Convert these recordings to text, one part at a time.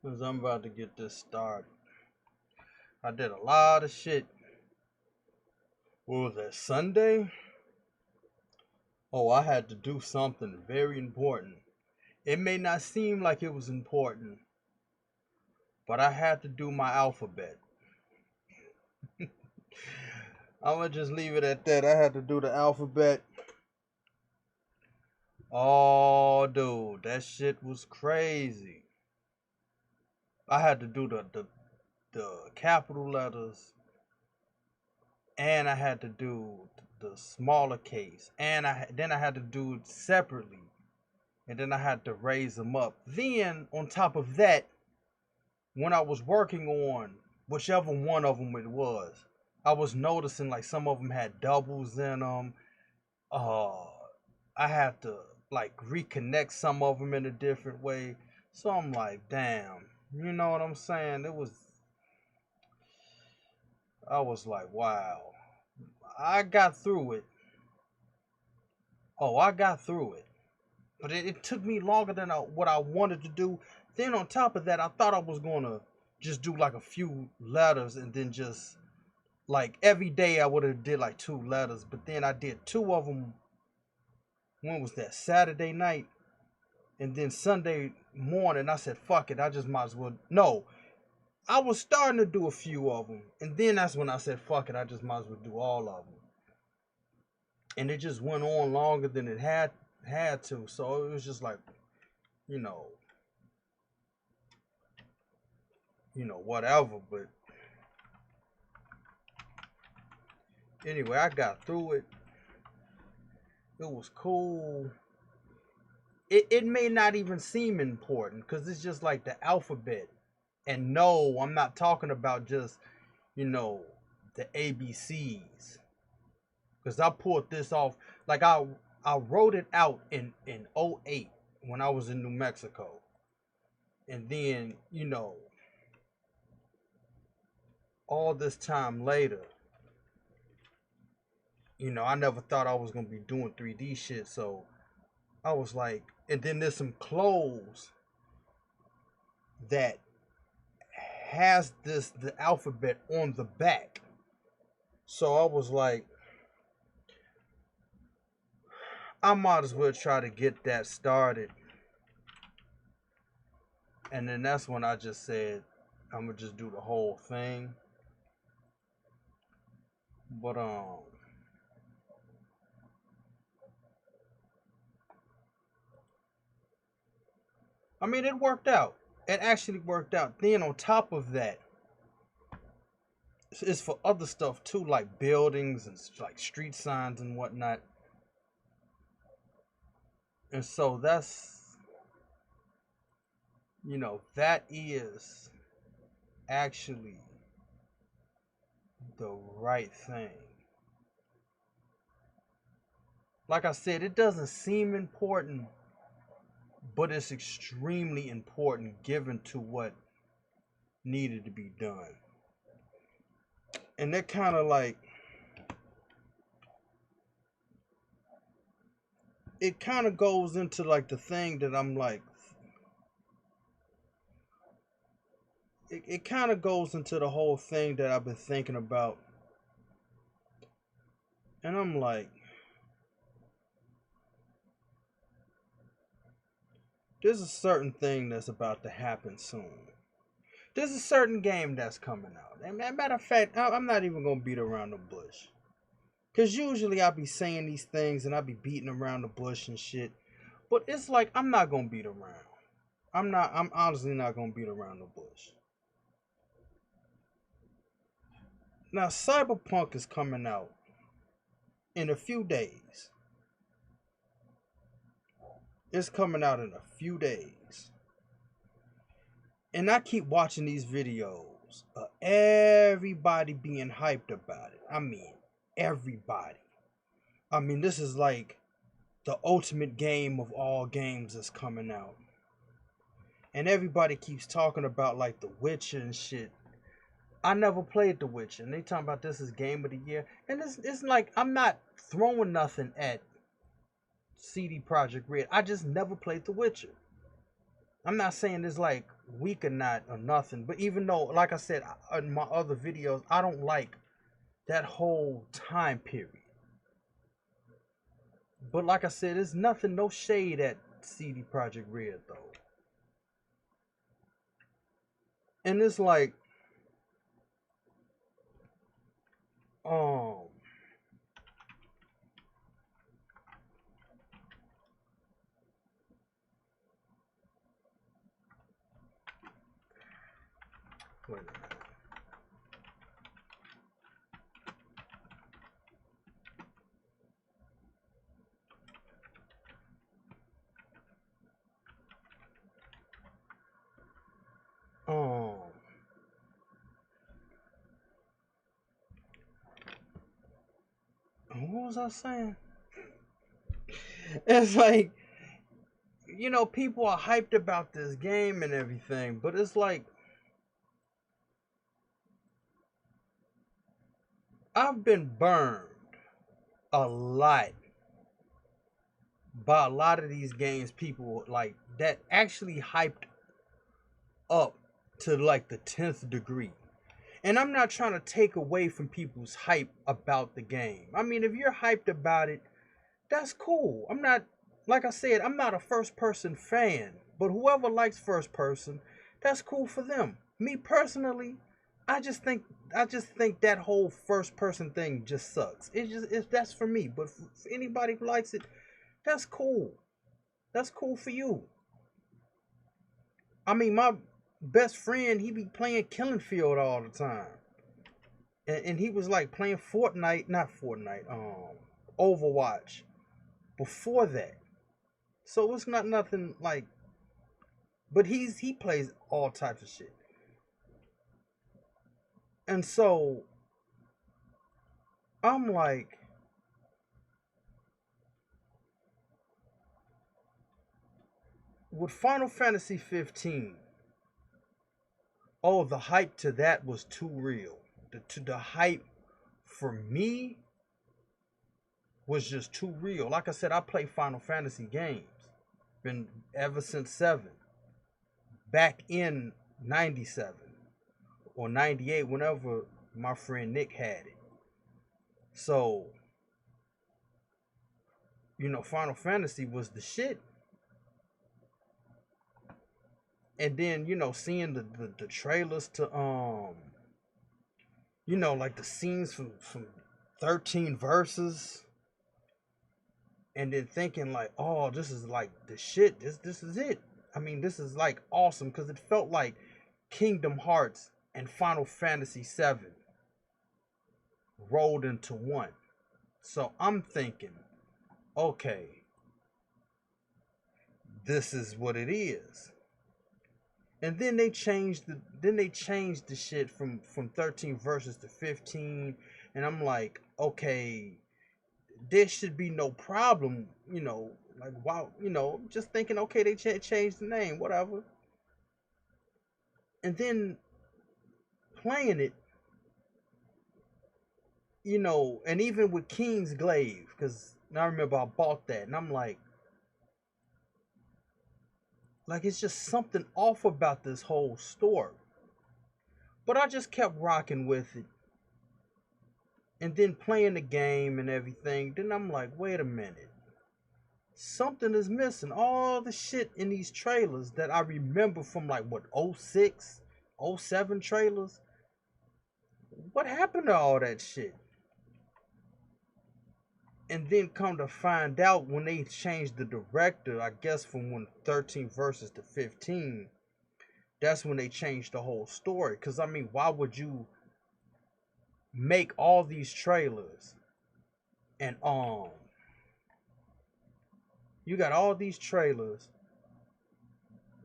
Cause I'm about to get this started. I did a lot of shit. What was that, Sunday? Oh, I had to do something very important. It may not seem like it was important, but I had to do my alphabet. I'm gonna just leave it at that. I had to do the alphabet. Oh, dude, that shit was crazy. I had to do the capital letters, and I had to do the smaller case, and then I had to do it separately, and then I had to raise them up. Then on top of that, when I was working on whichever one of them it was, I was noticing like some of them had doubles in them. Uh, I had to like reconnect some of them in a different way. So I'm like, damn, you know what I'm saying? I was like, wow. I got through it. Oh, I got through it. But it took me longer than what I wanted to do. Then on top of that, I thought I was gonna just do like a few letters and then just like every day I would have did like two letters. But then I did two of them. When was that? Saturday night, and then Sunday morning. I said, "Fuck it, I just might as well." No, I was starting to do a few of them, and then that's when I said, "Fuck it, I just might as well do all of them." And it just went on longer than it had to. So it was just like, you know, whatever. But anyway, I got through it. It was cool. It may not even seem important because it's just like the alphabet. And no, I'm not talking about just, you know, the ABCs. Because I pulled this off. Like I wrote it out in '08 when I was in New Mexico. And then, all this time later, I never thought I was gonna be doing 3D shit. So I was like, and then there's some clothes that has the alphabet on the back. So I was like, I might as well try to get that started. And then that's when I just said, I'm gonna just do the whole thing. But I mean, it worked out. It actually worked out. Then on top of that, it's for other stuff too, like buildings and like street signs and whatnot. And so that is actually the right thing. Like I said, it doesn't seem important, but it's extremely important given to what needed to be done. And that kind of like, it kind of goes into like the thing that I'm like, it kind of goes into the whole thing that I've been thinking about. And I'm like, there's a certain thing that's about to happen soon. There's a certain game that's coming out. And matter of fact, I'm not even going to beat around the bush. Because usually I be saying these things and I be beating around the bush and shit. But it's like, I'm not going to beat around. I'm honestly not going to beat around the bush. Now, Cyberpunk is coming out in a few days. It's coming out in a few days. And I keep watching these videos of everybody being hyped about it. I mean, everybody. I mean, this is like the ultimate game of all games that's coming out. And everybody keeps talking about like The Witcher and shit. I never played The Witcher, and they talking about this as game of the year. And it's like I'm not throwing nothing at CD Projekt Red. I just never played The Witcher. I'm not saying it's like weak or not or nothing. But even though, like I said in my other videos, I don't like that whole time period. But like I said, it's nothing, no shade at CD Projekt Red though. And it's like, um, wait a minute. Um, what was I saying? It's like, people are hyped about this game and everything, but it's like, I've been burned a lot by a lot of these games people like that actually hyped up to like the 10th degree. And I'm not trying to take away from people's hype about the game. I mean, if you're hyped about it, that's cool. I'm not, like I said, I'm not a first person fan, but whoever likes first person, that's cool for them. Me personally, I just think that whole first person thing just sucks. That's for me, but for anybody who likes it, that's cool. That's cool for you. I mean, my best friend, he be playing Killing Field all the time. And he was like playing Fortnite, not Fortnite, Overwatch before that. So it's not nothing like, but he plays all types of shit. And so I'm like, with Final Fantasy 15, oh, the hype to that was too real. The hype for me was just too real. Like I said, I play Final Fantasy games. Been ever since 7. Back in 97 or 98, whenever my friend Nick had it. So, Final Fantasy was the shit. And then, seeing the trailers to like the scenes from 13 verses, and then thinking like, oh, this is like the shit. This is it. I mean, this is like awesome, because it felt like Kingdom Hearts and Final Fantasy 7 rolled into one. So I'm thinking, okay, this is what it is. And then they changed the shit from 13 verses to 15, and I'm like, okay, there should be no problem, like, wow, just thinking, okay, they changed the name, whatever. And then playing it, and even with King's Glaive, because I remember I bought that, and I'm like, it's just something off about this whole story. But I just kept rocking with it. And then playing the game and everything, then I'm like, wait a minute. Something is missing. All the shit in these trailers that I remember from like, what, 06, 07 trailers? What happened to all that shit? And then come to find out, when they changed the director, I guess from 13 verses to 15, that's when they changed the whole story. Because, I mean, why would you make all these trailers and you got all these trailers,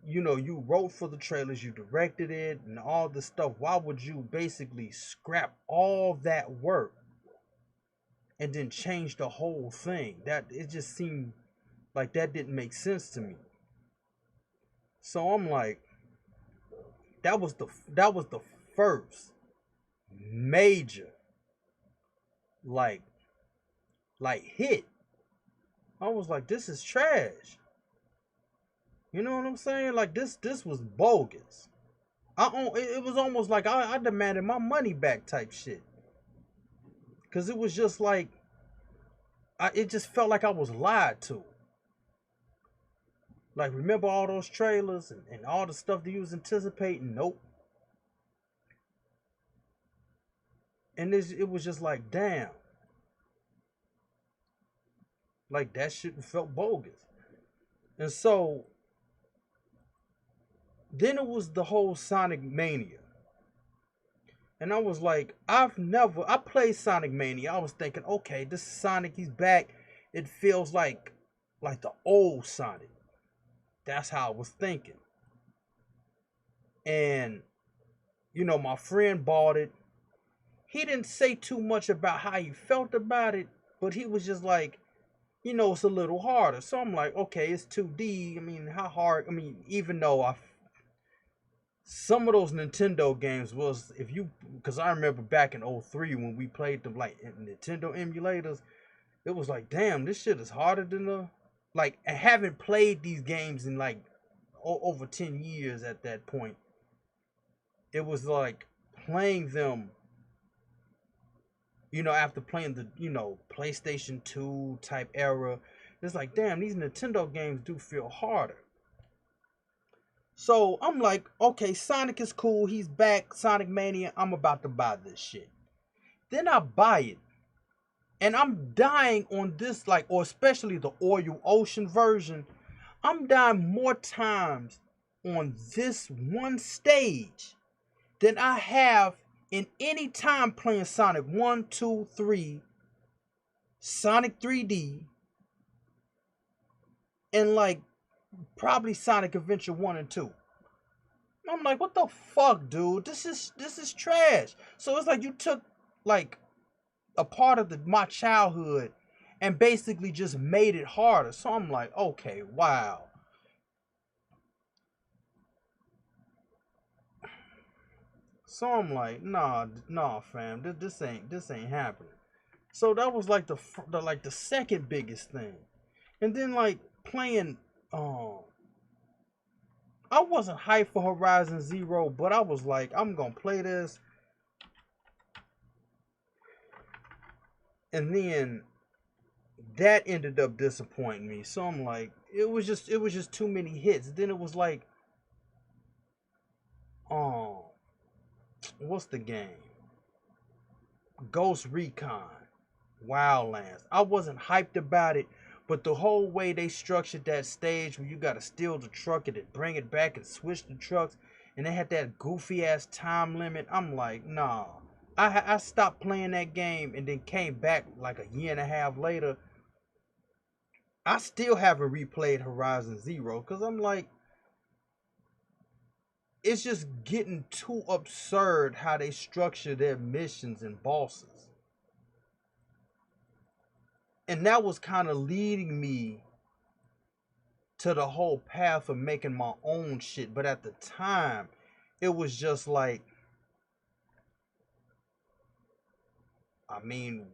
you wrote for the trailers, you directed it and all this stuff. Why would you basically scrap all that work and then change the whole thing? That it just seemed like that didn't make sense to me. So I'm like, that was the first major like hit. I was like, this is trash. You know what I'm saying? Like this was bogus. It was almost like I demanded my money back type shit. Cause it was just like it just felt like I was lied to. Like, remember all those trailers and all the stuff that you was anticipating? Nope. And it was just like, damn. Like, that shit felt bogus. And so, then it was the whole Sonic Mania. And I was like, I played Sonic Mania. I was thinking, okay, this is Sonic, he's back. It feels like the old Sonic. That's how I was thinking. And, my friend bought it. He didn't say too much about how he felt about it, but he was just like, it's a little harder. So I'm like, okay, it's 2D. I mean, how hard? I mean, even though some of those Nintendo games was, because I remember back in '03 when we played them like in Nintendo emulators, it was like, damn, this shit is harder than like, I haven't played these games in like over 10 years at that point. It was like playing them, after playing the, PlayStation 2 type era, it's like, damn, these Nintendo games do feel harder. So I'm like, okay, Sonic is cool. He's back. Sonic Mania. I'm about to buy this shit. Then I buy it. And I'm dying on this, like, or especially the Oil Ocean version. I'm dying more times on this one stage than I have in any time playing Sonic 1, 2, 3, Sonic 3D, and like probably Sonic Adventure 1 and 2. I'm like, what the fuck, dude? This is trash. So it's like you took like a part of my childhood and basically just made it harder. So I'm like, okay, wow. So I'm like, nah, fam, this ain't happening. So that was like the second biggest thing, and then like playing, I wasn't hyped for Horizon Zero, but I was like, I'm gonna play this, and then that ended up disappointing me. So I'm like, it was just too many hits. Then it was like, um, what's the game? Ghost Recon, Wildlands. I wasn't hyped about it, but the whole way they structured that stage where you gotta steal the truck and then bring it back and switch the trucks, and they had that goofy ass time limit. I'm like, nah. I stopped playing that game and then came back like a year and a half later. I still haven't replayed Horizon Zero because I'm like, it's just getting too absurd how they structure their missions and bosses. And that was kind of leading me to the whole path of making my own shit. But at the time, it was just like, I mean,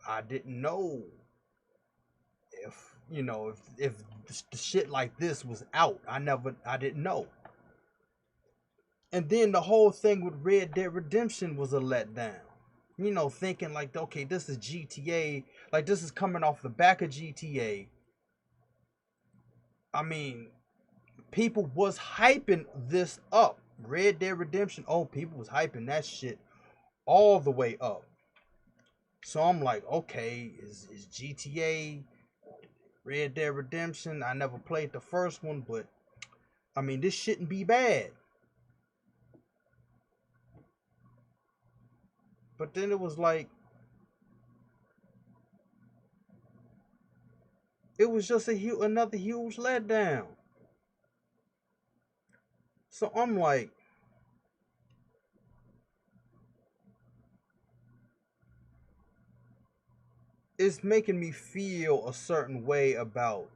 I didn't know if, if the shit like this was out. I didn't know. And then the whole thing with Red Dead Redemption was a letdown. Thinking like, okay, this is GTA, like this is coming off the back of GTA. I mean, people was hyping this up. Red Dead Redemption, oh, people was hyping that shit all the way up. So I'm like, okay, is GTA Red Dead Redemption? I never played the first one, but I mean, this shouldn't be bad. But then it was like, it was just another huge letdown. So I'm like, it's making me feel a certain way about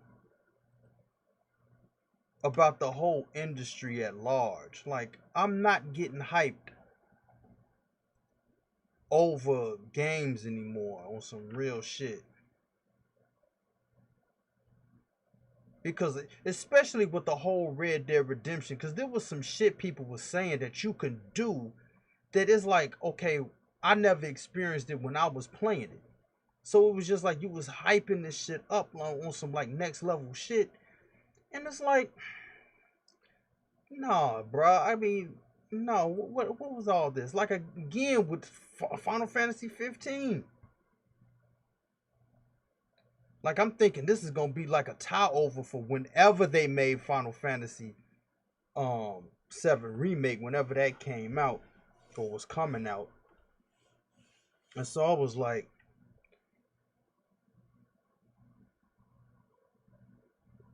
the whole industry at large. Like, I'm not getting hyped over games anymore on some real shit. because especially with the whole Red Dead Redemption, because there was some shit people were saying that you can do that is like, okay, I never experienced it when I was playing it. So it was just like you was hyping this shit up on some like next level shit, and it's like, nah, bruh. I mean, no. What was all this? Like again with Final Fantasy 15. Like I'm thinking this is gonna be like a tie over for whenever they made Final Fantasy 7 remake, whenever that came out or was coming out. And so I was like,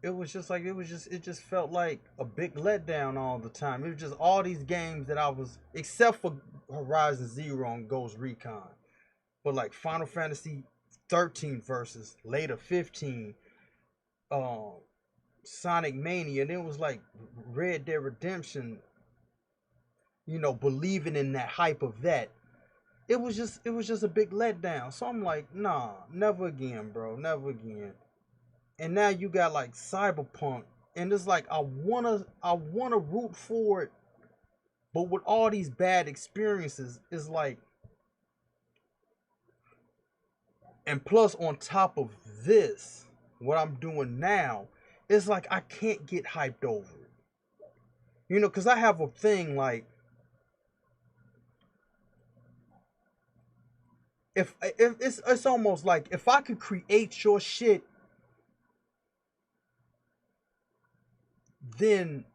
it just felt like a big letdown all the time. It was just all these games that I was, except for Horizon Zero and Ghost Recon, but like Final Fantasy 13 versus later 15, um Sonic Mania, and it was like Red Dead Redemption, believing in that hype of that. It was just a big letdown. So I'm like, nah, never again, bro, never again. And now you got like Cyberpunk, and it's like I wanna root for it, but with all these bad experiences, it's like, and plus on top of this, what I'm doing now, it's like I can't get hyped over it. Because I have a thing like, if it's almost like if I could create your shit, then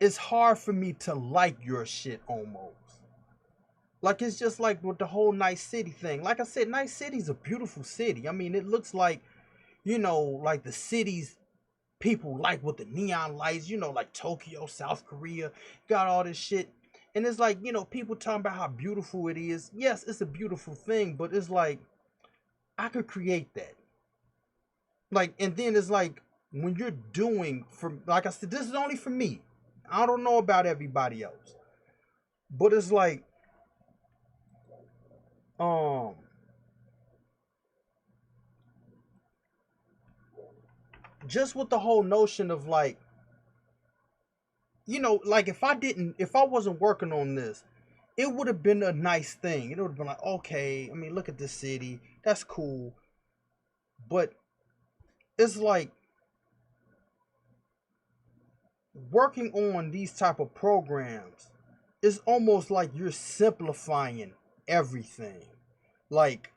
it's hard for me to like your shit almost. Like it's just like with the whole Night City thing. Like I said, Night City's a beautiful city. I mean, it looks like, like the cities people like with the neon lights, like Tokyo, South Korea, got all this shit. And it's like, people talking about how beautiful it is. Yes, it's a beautiful thing, but it's like I could create that. Like, and then it's like when you're doing, for like I said, this is only for me. I don't know about everybody else. But it's like, um just with the whole notion of like, like if I wasn't working on this, it would have been a nice thing. It would have been like, okay, I mean, look at this city. That's cool. But it's like working on these type of programs is almost like you're simplifying everything. Like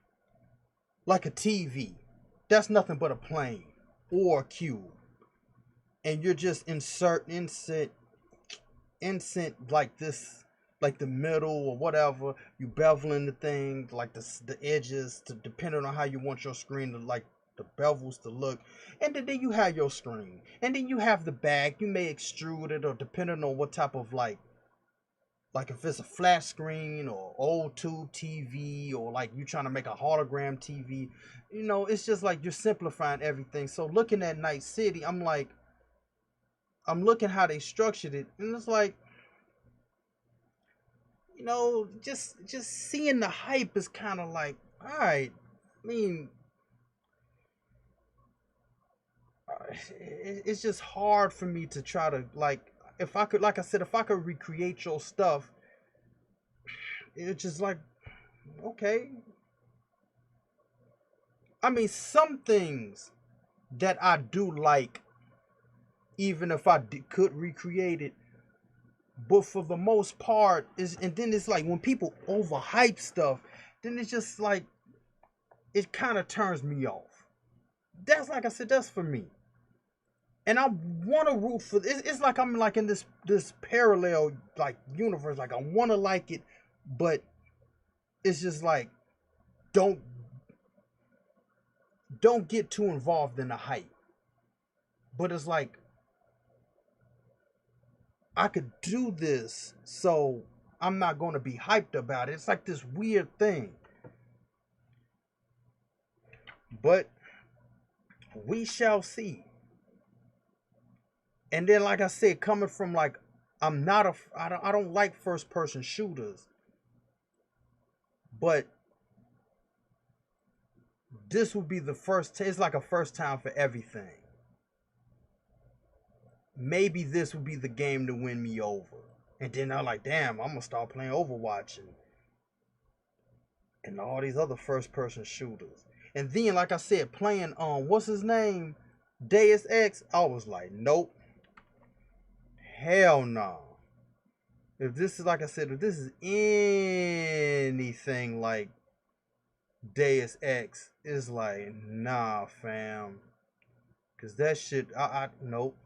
like a TV. That's nothing but a plane or a cube. And you're just insert like this, like the middle or whatever, you beveling the thing like the edges to, depending on how you want your screen to, like, the bevels to look. And then you have your screen, and then you have the back. You may extrude it, or depending on what type of, like if it's a flat screen or old tube TV, or like you trying to make a hologram TV. It's just like you're simplifying everything. So looking at Night City, I'm looking how they structured it, and it's like, just seeing the hype is kind of like, all right. I mean, it's just hard for me to try to, like, if I could, like I said, if I could recreate your stuff, it's just like, okay. I mean, some things that I do like, even if could recreate it, but for the most part is, and then it's like when people overhype stuff, then it's just like it kind of turns me off. That's, like I said, that's for me. And I want to root for this. It's like I'm like in this parallel like universe. Like I want to like it, but it's just like, don't don't get too involved in the hype. But it's like I could do this, so I'm not going to be hyped about it. It's like this weird thing. But we shall see. And then, like I said, coming from like, I don't like first person shooters, but this would be the first. It's like a first time for everything. Maybe this would be the game to win me over. And then I'm like, damn, I'm gonna start playing Overwatch and all these other first person shooters. And then, like I said, playing what's his name? Deus Ex, I was like, nope. Hell no. If this is, like I said, if this is anything like Deus Ex, it's like, nah, fam. Cause that shit, nope.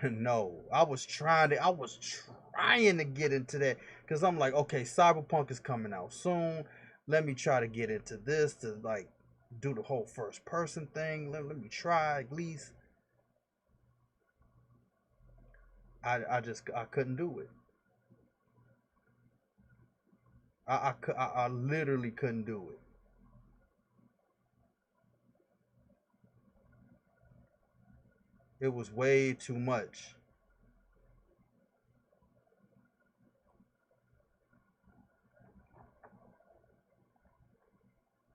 No. I was trying to get into that. Cause I'm like, okay, Cyberpunk is coming out soon. Let me try to get into this to like do the whole first person thing. Let me try at least. I couldn't do it. I literally couldn't do it. It was way too much.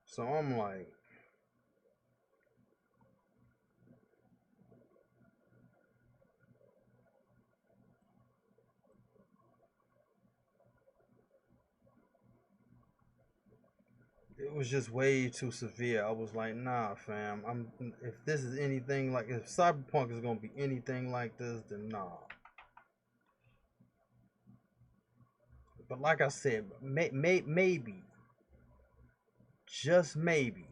So I'm like, it was just way too severe. I was like, nah, fam. If this is anything like, if Cyberpunk is gonna be anything like this, then nah. But like I said, maybe, just maybe,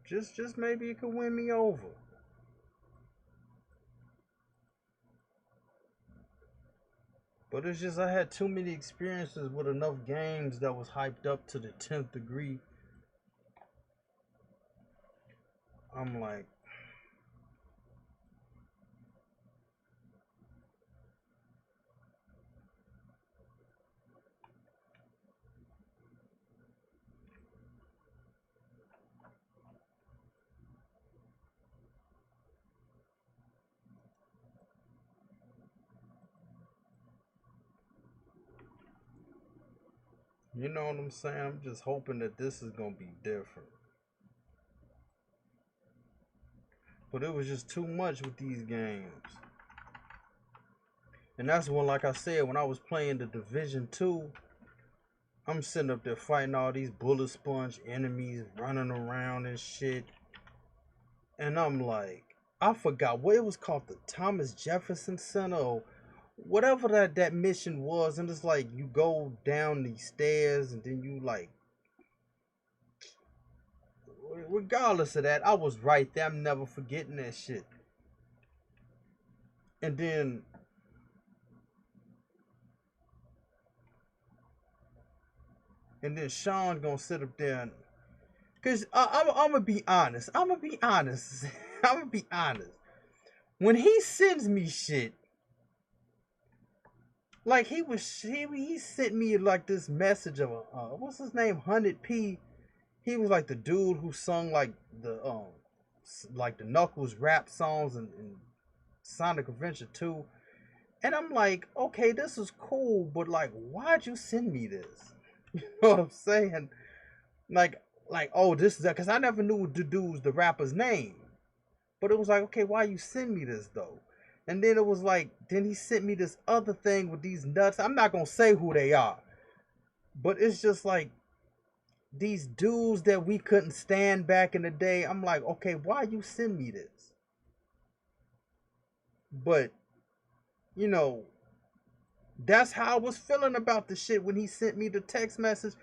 just maybe it could win me over. But it's just I had too many experiences with enough games that was hyped up to the 10th degree. I'm like, you know what I'm saying? I'm just hoping that this is gonna be different. But it was just too much with these games. And that's when, like I said, when I was playing the Division 2, I'm sitting up there fighting all these bullet sponge enemies running around and shit. And I'm like, I forgot what it was called, the Thomas Jefferson Center or whatever that mission was. And it's like you go down these stairs and then you like, regardless of that, I was right there. I'm never forgetting that shit. And then Sean gonna sit up there and, cause I'm gonna be honest. I'm gonna be honest. I'm gonna be honest. When he sends me shit, like he sent me like this message of what's his name, 100p. He was like the dude who sung like the Knuckles rap songs and Sonic Adventure 2. And I'm like, okay, this is cool, but like, why'd you send me this? You know what I'm saying? Like, oh, this is that, because I never knew the rapper's name. But it was like, okay, why you send me this though? And then it was like, then he sent me this other thing with these nuts. I'm not gonna say who they are, but it's just like these dudes that we couldn't stand back in the day. I'm like, okay, why you send me this? But you know, that's how I was feeling about the shit when he sent me the text message.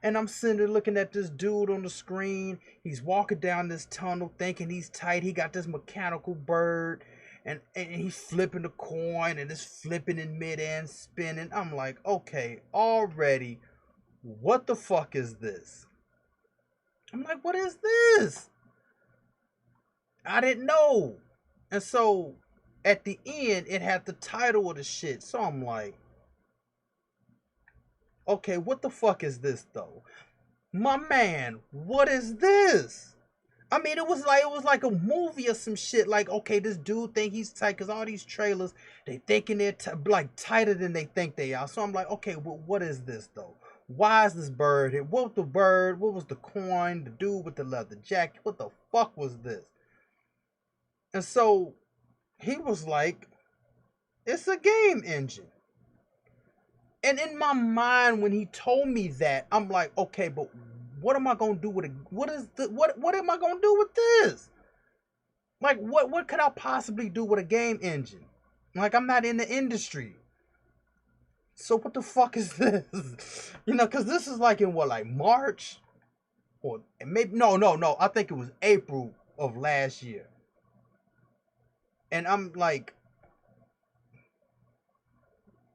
And I'm sitting there looking at this dude on the screen. He's walking down this tunnel thinking he's tight. He got this mechanical bird. And he's flipping the coin and it's flipping in mid-air and spinning. I'm like, okay, already, what the fuck is this? I'm like, what is this? I didn't know. And so at the end, it had the title of the shit. So I'm like, okay, what the fuck is this though? My man, what is this? I mean, it was like a movie or some shit. Like, okay, this dude think he's tight because all these trailers they thinking they're like tighter than they think they are. So I'm like, okay, well, what is this though? Why is this bird here? What was the bird? What was the coin? The dude with the leather jacket? What the fuck was this? And so he was like, it's a game engine. And in my mind, when he told me that, I'm like, okay, but what am I gonna do with it? What am I gonna do with this? Like, what could I possibly do with a game engine? Like, I'm not in the industry. So what the fuck is this? You know, because this is like in what, like March? Or maybe, no. I think it was April of last year. And I'm like,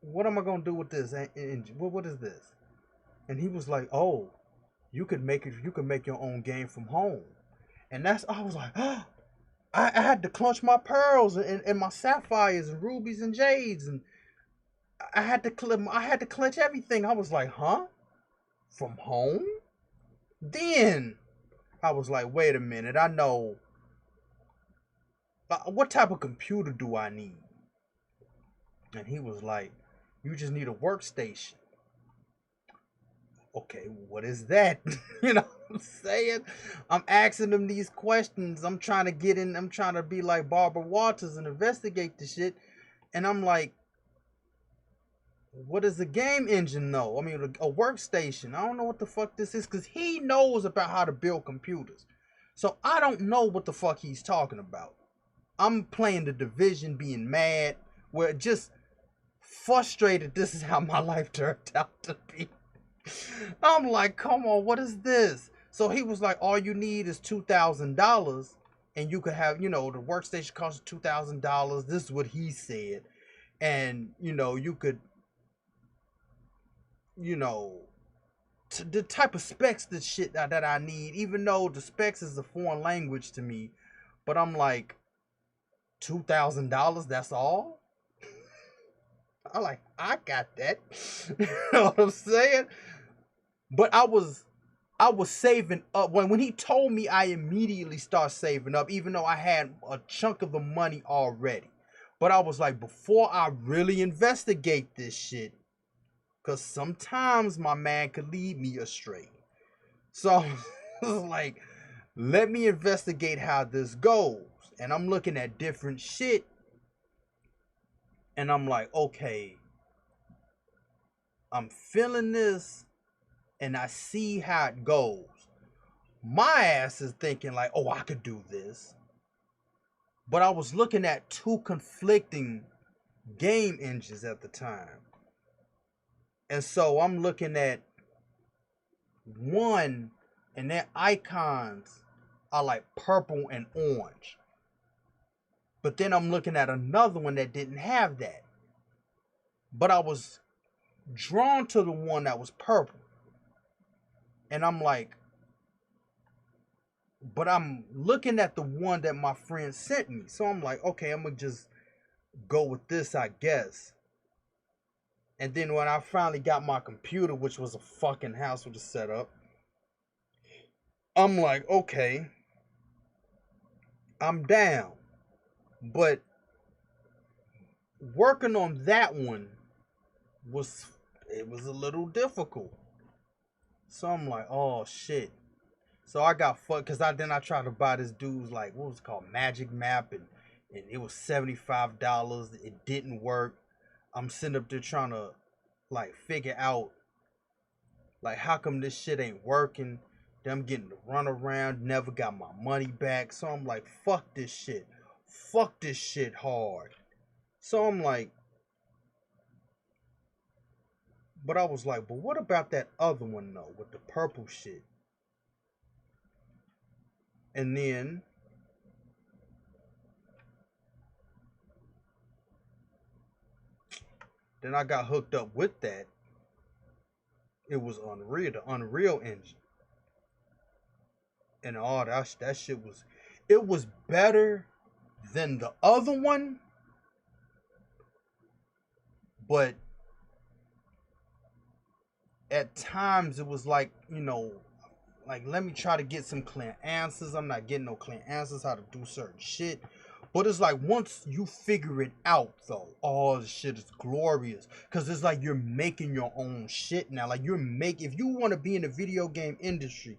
what am I going to do with this engine? What is this? And he was like, oh, you could make it. You could make your own game from home. And I was like, oh, I had to clutch my pearls and my sapphires and rubies and jades, and I had to clutch everything. I was like, huh? From home? Then I was like, wait a minute. I know. What type of computer do I need? And he was like, you just need a workstation. Okay, what is that? You know what I'm saying? I'm asking them these questions. I'm trying to get in. I'm trying to be like Barbara Walters and investigate the shit. And I'm like, what is a game engine though? I mean, a workstation. I don't know what the fuck this is because he knows about how to build computers. So I don't know what the fuck he's talking about. I'm playing the Division, being mad, where just frustrated. This is how my life turned out to be. I'm like, come on, what is this? So he was like, all you need is $2,000, and you could have, the workstation costs $2,000. This is what he said, and you could, you know, the type of specs, the shit that I need. Even though the specs is a foreign language to me, but I'm like, $2,000. That's all. I'm like, I got that. You know what I'm saying? But I was saving up when he told me. I immediately start saving up, even though I had a chunk of the money already. But I was like, before I really investigate this shit, because sometimes my man could lead me astray. So I was like, let me investigate how this goes. And I'm looking at different shit. And I'm like, okay, I'm feeling this and I see how it goes. My ass is thinking like, oh, I could do this. But I was looking at two conflicting game engines at the time. And so I'm looking at one, and their icons are like purple and orange. But then I'm looking at another one that didn't have that. But I was drawn to the one that was purple. And I'm like, but I'm looking at the one that my friend sent me. So I'm like, okay, I'm going to just go with this, I guess. And then when I finally got my computer, which was a fucking house with a setup, I'm like, okay, I'm down. But working on that one was a little difficult. So I'm like, oh shit. So I got fucked because I tried to buy this dude's, like, what was it called, Magic Map, and it was $75. It didn't work. I'm sitting up there trying to like figure out like how come this shit ain't working. Then I'm getting the runaround, never got my money back. So I'm like, fuck this shit. Fuck this shit hard. So I'm like, but I was like, but what about that other one though, with the purple shit? And then I got hooked up with that. It was Unreal, the Unreal Engine. And all that shit it was better than the other one, but at times it was like, like let me try to get some clear answers. I'm not getting no clear answers how to do certain shit. But it's like once you figure it out though, all the shit is glorious. Cause it's like you're making your own shit now. Like if you want to be in the video game industry,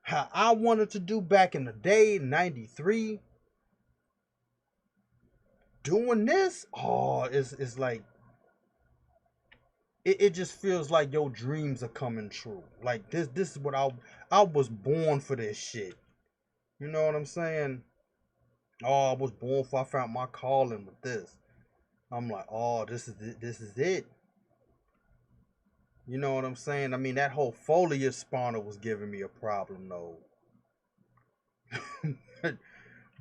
how I wanted to do back in the day, 93, doing this, oh, it's like it just feels like your dreams are coming true. Like this is what I was born for this shit. You know what I'm saying? Oh, I was born for I found my calling with this. I'm like, oh, this is it. You know what I'm saying? I mean, that whole foliage spawner was giving me a problem though.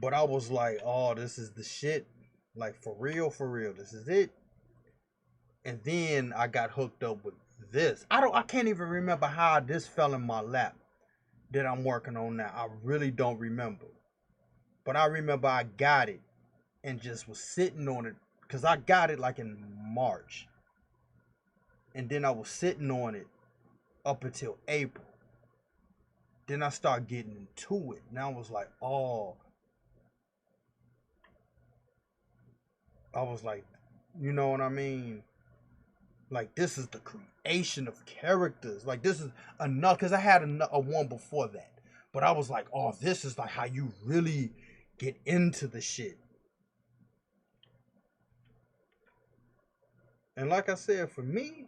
But I was like, oh, this is the shit. Like for real, this is it. And then I got hooked up with this. I can't even remember how this fell in my lap that I'm working on now. I really don't remember. But I remember I got it and just was sitting on it because I got it like in March. And then I was sitting on it up until April. Then I started getting into it. Now I was like, oh, I was like, you know what I mean? Like this is the creation of characters. Like this is enough because I had a one before that. But I was like, oh, this is like how you really get into the shit. And like I said, for me,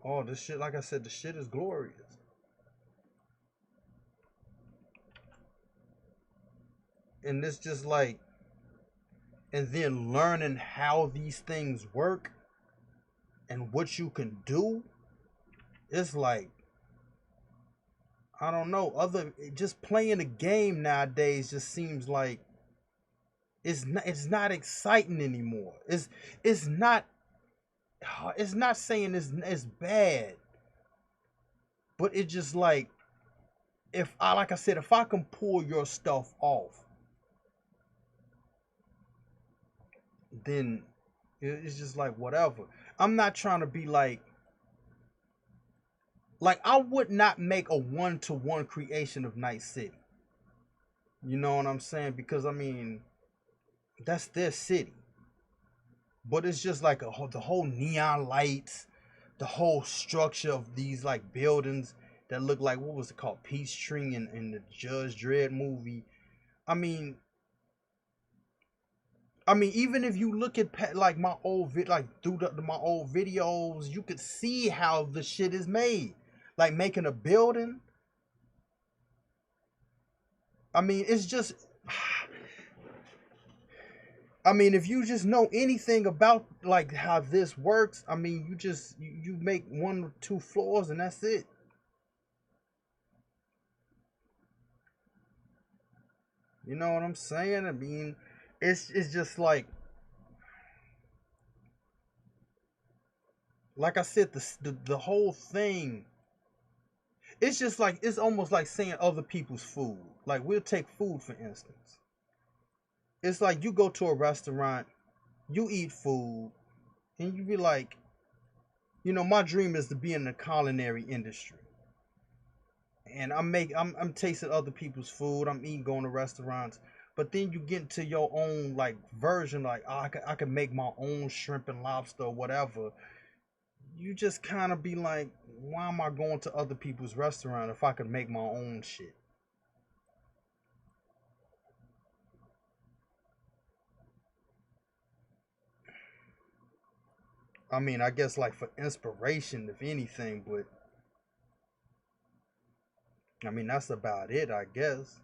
oh, this shit, like I said, the shit is glorious. And it's just like, and then learning how these things work and what you can do, it's like, I don't know, just playing a game nowadays just seems like it's not exciting anymore. It's not it's not saying it's bad, but it's just like if I like I said, if I can pull your stuff off, then it's just like whatever. I'm not trying to be like I would not make a one-to-one creation of Night City. You know what I'm saying? Because I mean, that's their city. But it's just like the whole neon lights, the whole structure of these like buildings that look like what was it called, Peachtree in the Judge Dredd movie. I mean, even if you look at like my old like through my old videos, you could see how the shit is made. Like making a building. I mean, it's just. I mean, if you just know anything about like how this works, I mean, you make one or two floors and that's it. You know what I'm saying? I mean, it's just like I said, the whole thing. It's just like it's almost like saying other people's food. Like we'll take food for instance. It's like you go to a restaurant, you eat food, and you be like, my dream is to be in the culinary industry. And I'm tasting other people's food. I'm eating, going to restaurants. But then you get into your own like version, like oh, I could make my own shrimp and lobster or whatever. You just kind of be like, why am I going to other people's restaurant if I could make my own shit? I mean, I guess like for inspiration, if anything, but I mean that's about it, I guess.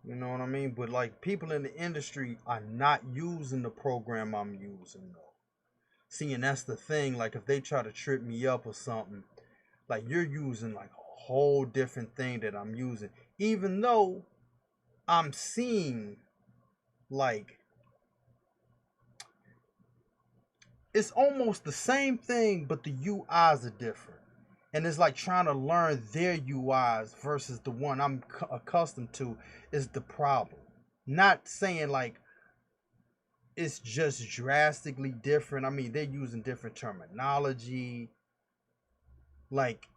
You know what I mean? But like people in the industry are not using the program I'm using though. See, and that's the thing. Like if they try to trip me up or something, like you're using like a whole different thing that I'm using. Even though I'm seeing like it's almost the same thing, but the UIs are different. And it's like trying to learn their UIs versus the one I'm accustomed to is the problem. Not saying like it's just drastically different. I mean, they're using different terminology. Like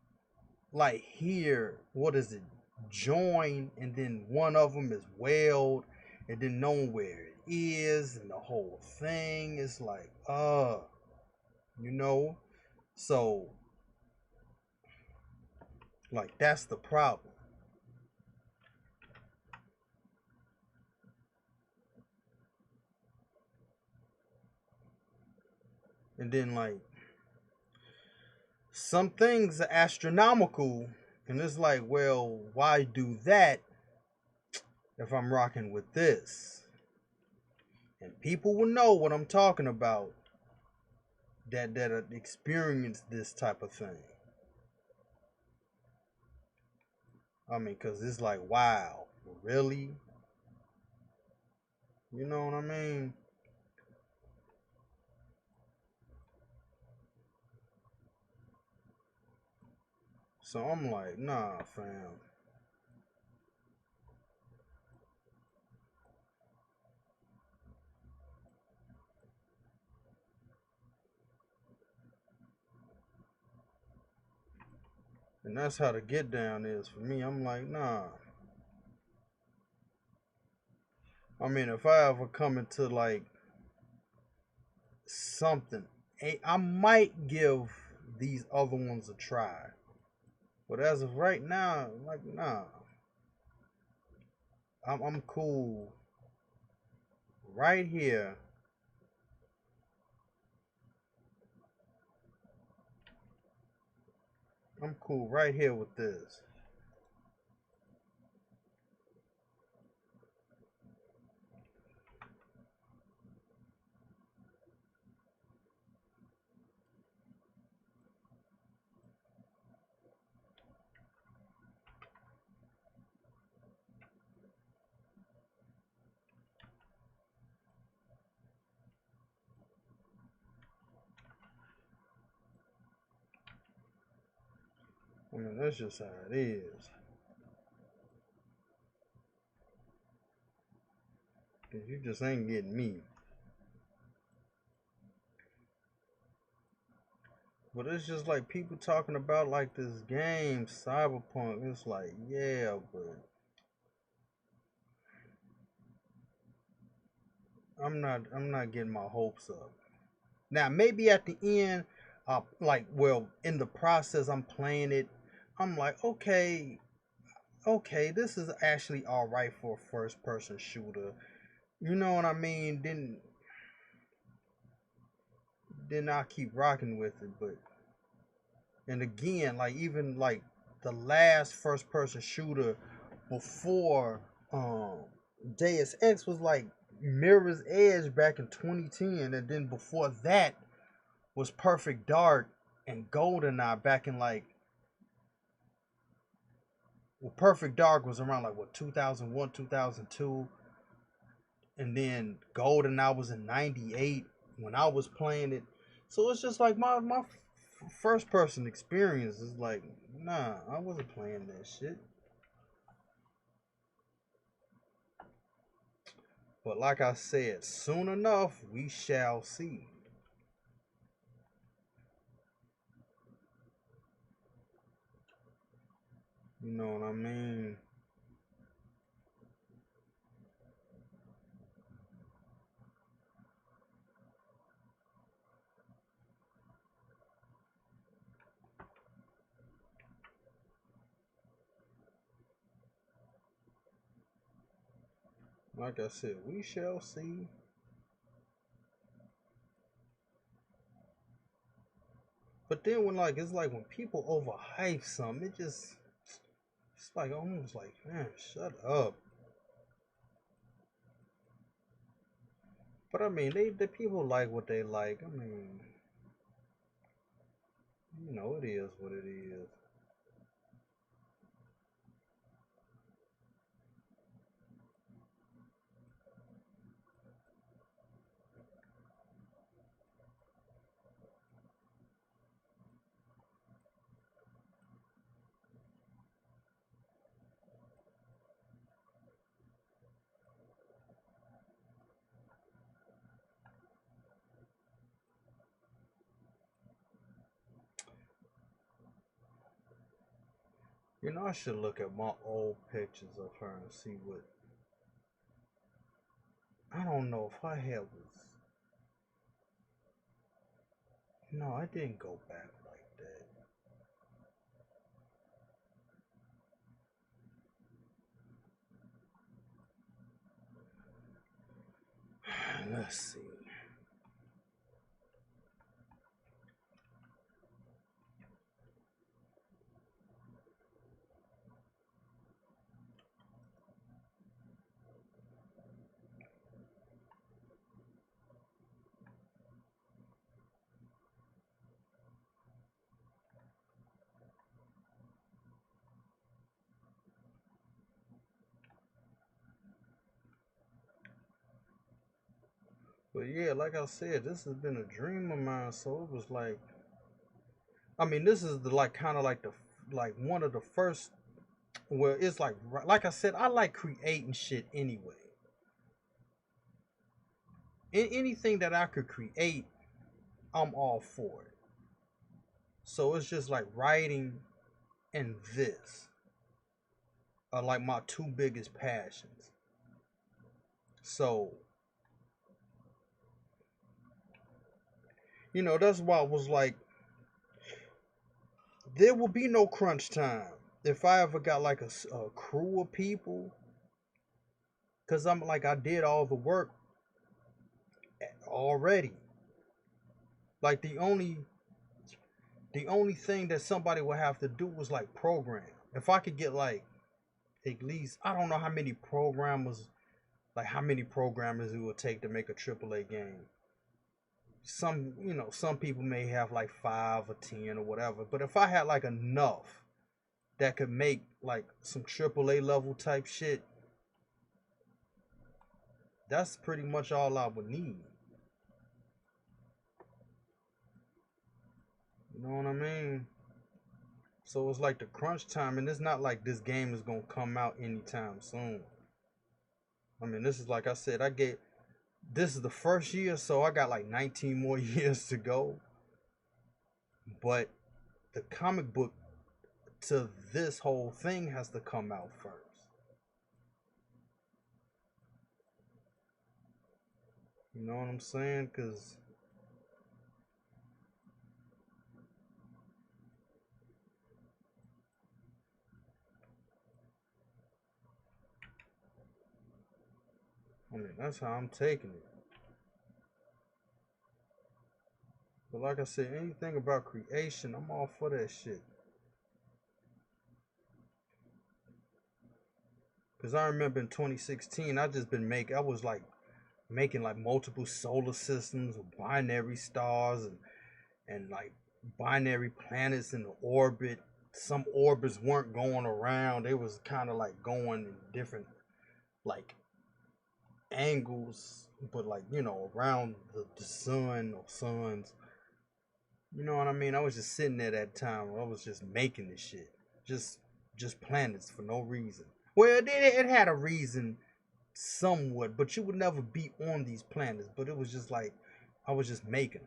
here, what is it? Join, and then one of them is weld, and then knowing where it is, and the whole thing is like, you know. So, like, that's the problem. And then, like, some things are astronomical, and it's like, well, why do that if I'm rocking with this? And people will know what I'm talking about that experience this type of thing. I mean, cause it's like, wow, really? You know what I mean? So I'm like, nah, fam. And that's how the get down is for me. I'm like, nah. I mean, if I ever come into like something, I might give these other ones a try. But as of right now, like, nah. I'm cool right here. I'm cool right here with this. I mean, that's just how it is. Cause you just ain't getting me. But it's just like people talking about like this game, Cyberpunk. It's like, yeah, but I'm not getting my hopes up. Now maybe at the end, like well, in the process I'm playing it, I'm like, okay, this is actually alright for a first person shooter. You know what I mean? Then I keep rocking with it, but and again, like even like the last first person shooter before Deus Ex was like Mirror's Edge back in 2010, and then before that was Perfect Dark and GoldenEye back in like well Perfect Dark was around like what 2001 2002, and then GoldenEye was in 98 when I was playing it. So it's just like my first person experience is like nah, I wasn't playing that shit. But like I said, soon enough we shall see. You know what I mean? Like I said, we shall see. But then when like it's like when people overhype something, it just it's like almost like man, shut up. But I mean, the people like what they like. I mean, it is what it is. You know, I should look at my old pictures of her and see what. I don't know if her hair was. No, I didn't go back like that. Let's see. But yeah, like I said, this has been a dream of mine. So it was like, I mean, this is the like kind of like the like one of the first. Well, it's like I said, I like creating shit anyway. Anything that I could create, I'm all for it. So it's just like writing and this are like my two biggest passions. So, that's why I was like, there will be no crunch time if I ever got like a crew of people. Cause I'm like, I did all the work already. Like the only thing that somebody would have to do was like program. If I could get like at least, I don't know how many programmers it would take to make a AAA game. Some people may have like 5 or 10 or whatever, but if I had like enough that could make like some AAA level type shit, that's pretty much all I would need. You know what I mean? So it's like the crunch time, and it's not like this game is gonna come out anytime soon. I mean, this is like I said, this is the first year, so I got like 19 more years to go. But the comic book to this whole thing has to come out first. You know what I'm saying? Because I mean, that's how I'm taking it. But like I said, anything about creation, I'm all for that shit. Cause I remember in 2016, I was like making like multiple solar systems with binary stars and like binary planets in the orbit. Some orbits weren't going around; they was kind of like going in different like angles, but like around the sun or suns. You know what I mean? I was just sitting there that time. I was just making this shit, just just planets for no reason. Well, it had a reason somewhat, but you would never be on these planets. But it was just like I was just making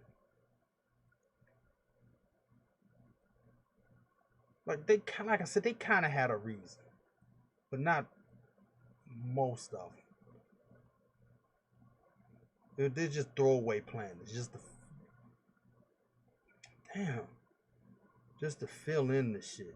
them. Like I said, they kind of had a reason, but not most of them. They're just throwaway planets, damn, just to fill in the shit.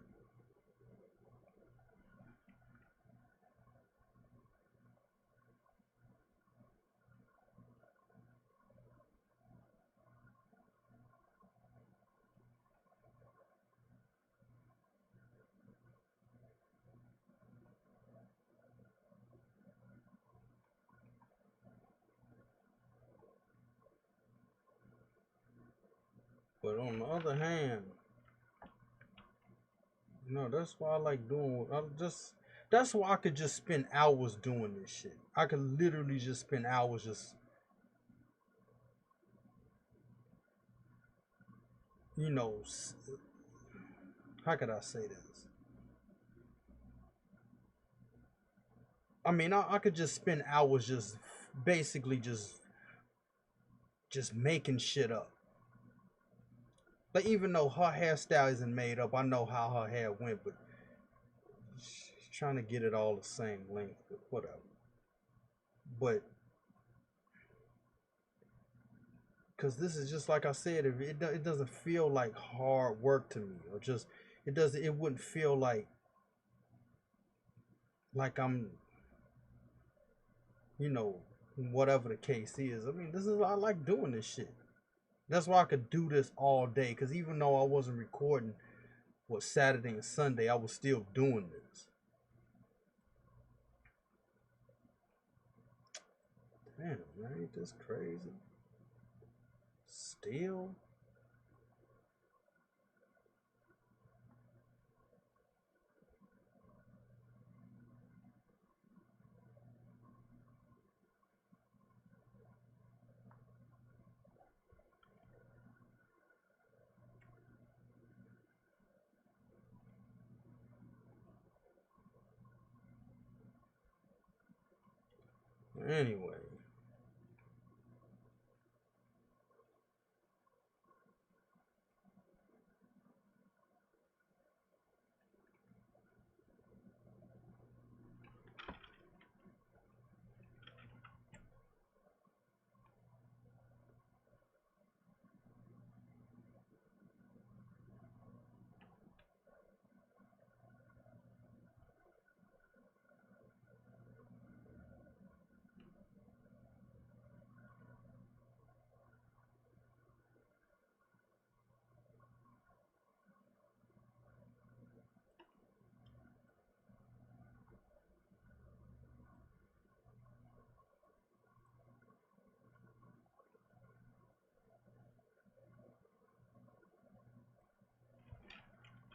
But on the other hand, that's why I like doing. That's why I could just spend hours doing this shit. I could literally just spend hours just, you know, how could I say this? I mean, I could just spend hours just basically just making shit up. Like even though her hairstyle isn't made up, I know how her hair went, but trying to get it all the same length, but whatever. But because this is just like I said, it doesn't feel like hard work to me, or just it wouldn't feel like I'm, you know, whatever the case is. I mean, this is I like doing this shit. That's why I could do this all day. Because even though I wasn't recording what Saturday and Sunday, I was still doing this. Damn, man, ain't this crazy? Still. Anyway.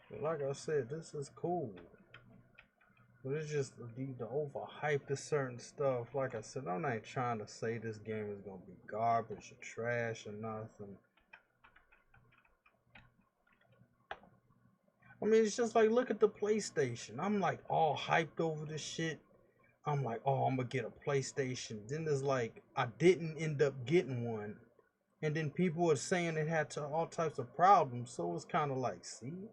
But like I said, this is cool. But it's just the overhype to certain stuff. Like I said, I'm not trying to say this game is gonna be garbage or trash or nothing. I mean, it's just like, look at the PlayStation. I'm like all hyped over this shit. I'm like, oh, I'm gonna get a PlayStation. Then there's like, I didn't end up getting one. And then people were saying it had all types of problems. So it's kind of like, see?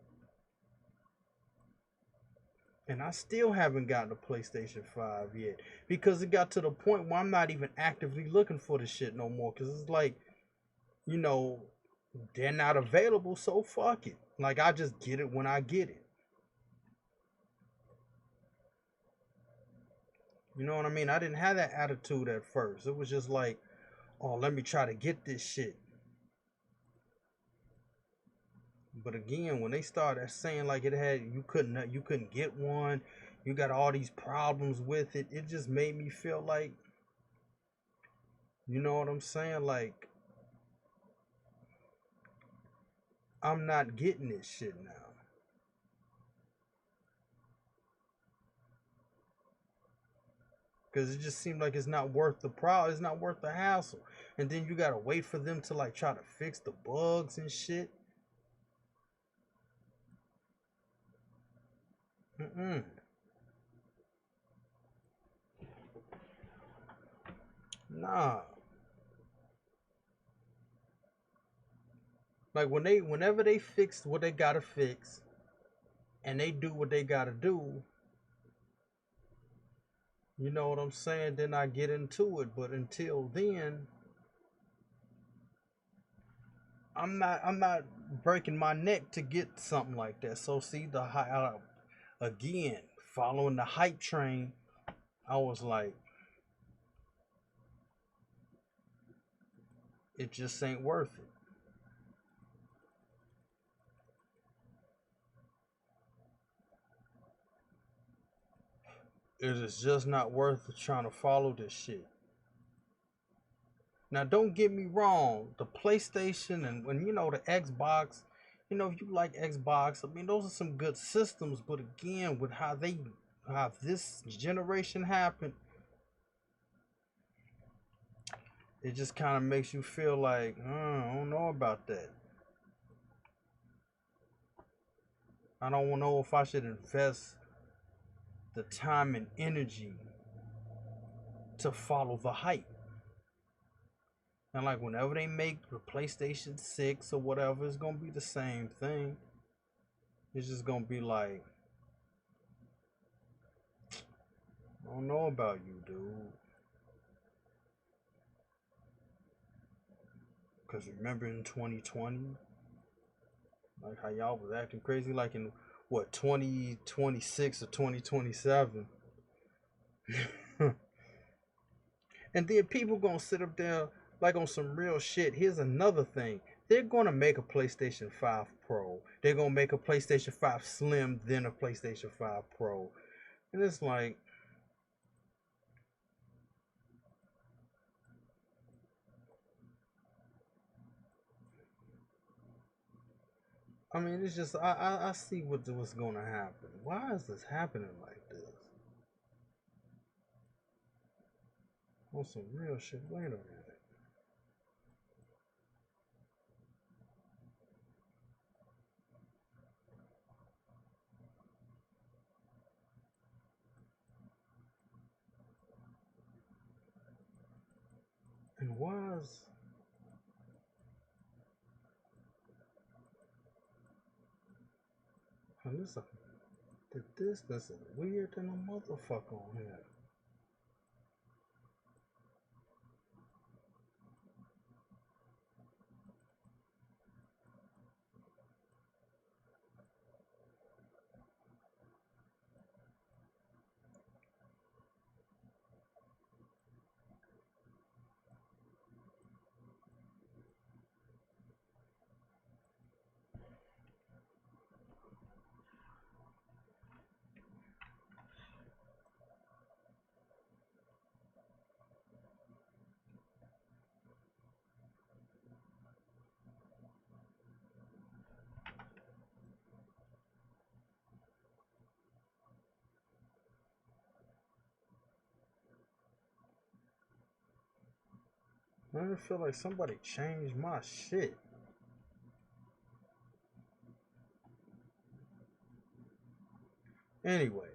And I still haven't gotten a PlayStation 5 yet. Because it got to the point where I'm not even actively looking for the shit no more. Because it's like, you know, they're not available, so fuck it. Like, I just get it when I get it. You know what I mean? I didn't have that attitude at first. It was just like, oh, let me try to get this shit. But again, when they started saying like it had, you couldn't get one, you got all these problems with it, it just made me feel like, you know what I'm saying? Like, I'm not getting this shit now. Because it just seemed like it's not worth the problem. It's not worth the hassle. And then you gotta wait for them to like try to fix the bugs and shit. Mm-mm. Nah. Like whenever they fix what they gotta fix and they do what they gotta do, you know what I'm saying? Then I get into it. But until then, I'm not breaking my neck to get something like that. So see again, following the hype train, I was like, it just ain't worth it. It is just not worth it trying to follow this shit. Now, don't get me wrong, the PlayStation and when you know the Xbox, you know if you like Xbox, I mean those are some good systems. But again, with how this generation happened, it just kind of makes you feel like I don't know about that. I don't know if I should invest the time and energy to follow the hype. And like whenever they make the PlayStation 6 or whatever, it's gonna be the same thing. It's just gonna be like, I don't know about you, dude. Cause remember in 2020, like how y'all was acting crazy, like in what 2026 or 2027, and then people gonna sit up there like on some real shit. Here's another thing: they're gonna make a PlayStation 5 Pro. They're gonna make a PlayStation 5 Slim, then a PlayStation 5 Pro, and it's like, I mean, it's just I see what's gonna happen. Why is this happening like this? On some real shit. Wait a minute. And why is and this the distance is weird than a motherfucker on here. I feel like somebody changed my shit. Anyway,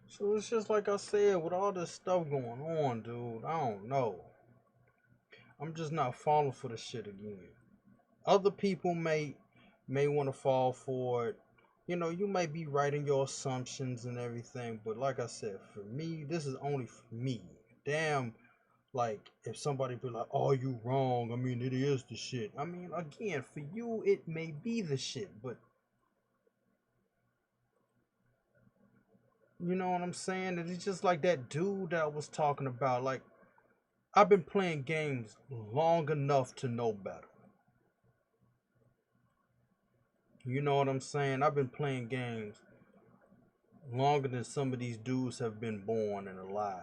so it's just like I said, with all this stuff going on, dude, I don't know. I'm just not falling for the shit again. Other people may want to fall for it. You know, you may be right in your assumptions and everything, but like I said, for me, this is only for me. Damn, like if somebody be like, "Oh, you wrong." I mean, it is the shit. I mean, again, for you, it may be the shit, but you know what I'm saying? It's just like that dude that I was talking about. Like, I've been playing games long enough to know better. You know what I'm saying? I've been playing games longer than some of these dudes have been born and alive.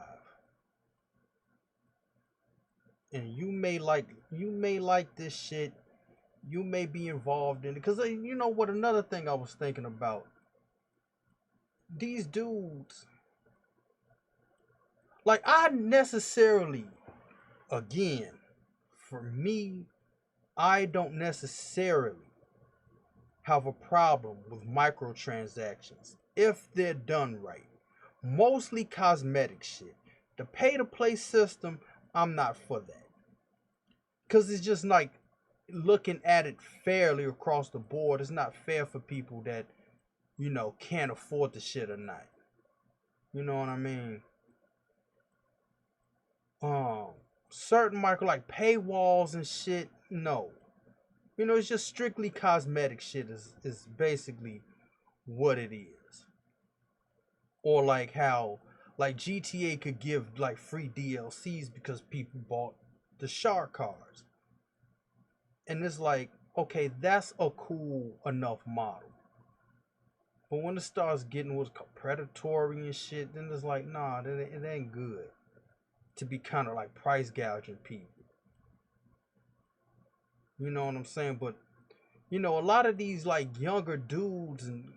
And you may like this shit. You may be involved in it. Cause you know what? Another thing I was thinking about. These dudes, like I necessarily, again, for me, I don't necessarily have a problem with microtransactions if they're done right. Mostly cosmetic shit. The pay to play system, I'm not for that. Because it's just like looking at it fairly across the board. It's not fair for people that, can't afford the shit or not. You know what I mean? Um, Certain micro like paywalls and shit, no. It's just strictly cosmetic shit is basically what it is. Or like how like GTA could give like free DLCs because people bought the shark cards. And it's like, okay, that's a cool enough model. But when it starts getting what's called predatory and shit, then it's like, nah, it ain't good to be kind of like price gouging people. You know what I'm saying? But a lot of these like younger dudes and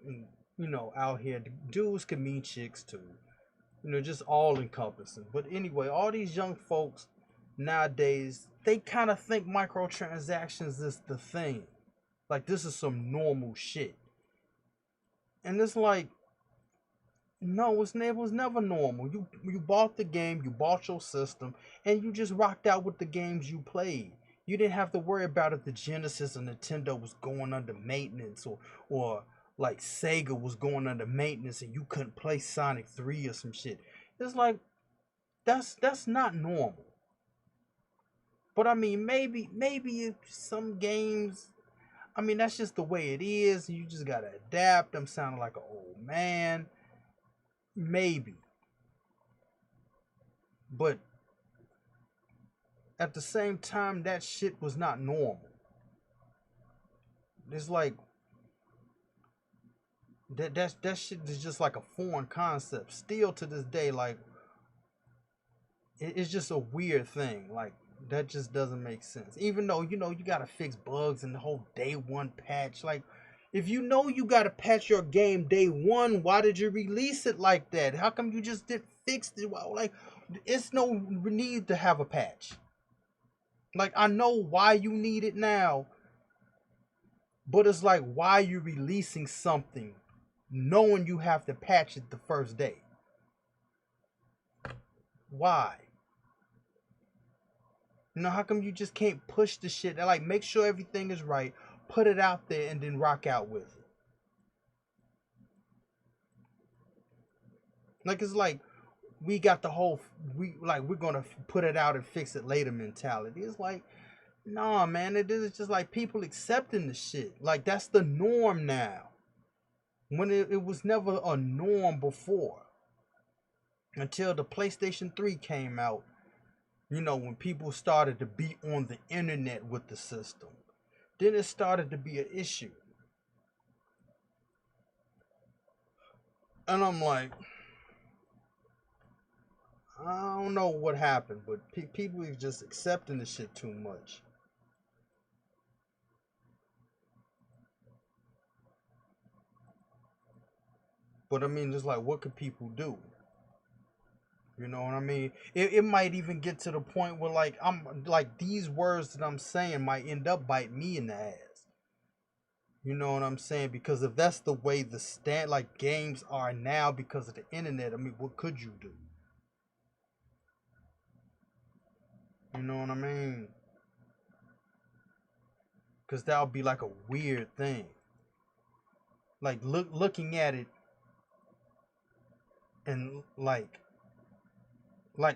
out here, dudes can mean chicks too. Just all encompassing. But anyway, all these young folks nowadays, they kind of think microtransactions is the thing. Like this is some normal shit. And it's like, no, it was never normal. You bought the game, you bought your system, and you just rocked out with the games you played. You didn't have to worry about if the Genesis or Nintendo was going under maintenance, or like Sega was going under maintenance and you couldn't play Sonic 3 or some shit. It's like that's not normal. But I mean, maybe if some games, I mean, that's just the way it is. You just gotta adapt. I'm sounding like an old man. Maybe. But at the same time, that shit was not normal. It's like that shit is just like a foreign concept. Still to this day, like it's just a weird thing. Like that just doesn't make sense. Even though you gotta fix bugs and the whole day one patch. Like if you know you gotta patch your game day one, why did you release it like that? How come you just didn't fix it? Like it's no need to have a patch. Like I know why you need it now, but it's like why you releasing something knowing you have to patch it the first day. Why? How come you just can't push the shit? Like make sure everything is right, put it out there, and then rock out with it. Like it's like we got the whole we're gonna put it out and fix it later mentality. It's like nah, man. It is just like people accepting the shit. Like that's the norm now. When it was never a norm before until the PlayStation 3 came out. When people started to be on the internet with the system, then it started to be an issue. And I'm like, I don't know what happened, but people are just accepting the shit too much. But I mean, just like, what could people do? You know what I mean? It might even get to the point where, like, I'm like, these words that I'm saying might end up biting me in the ass. You know what I'm saying? Because if that's the way like games are now because of the internet, I mean, what could you do? You know what I mean? Because that would be like a weird thing. Like looking at it and like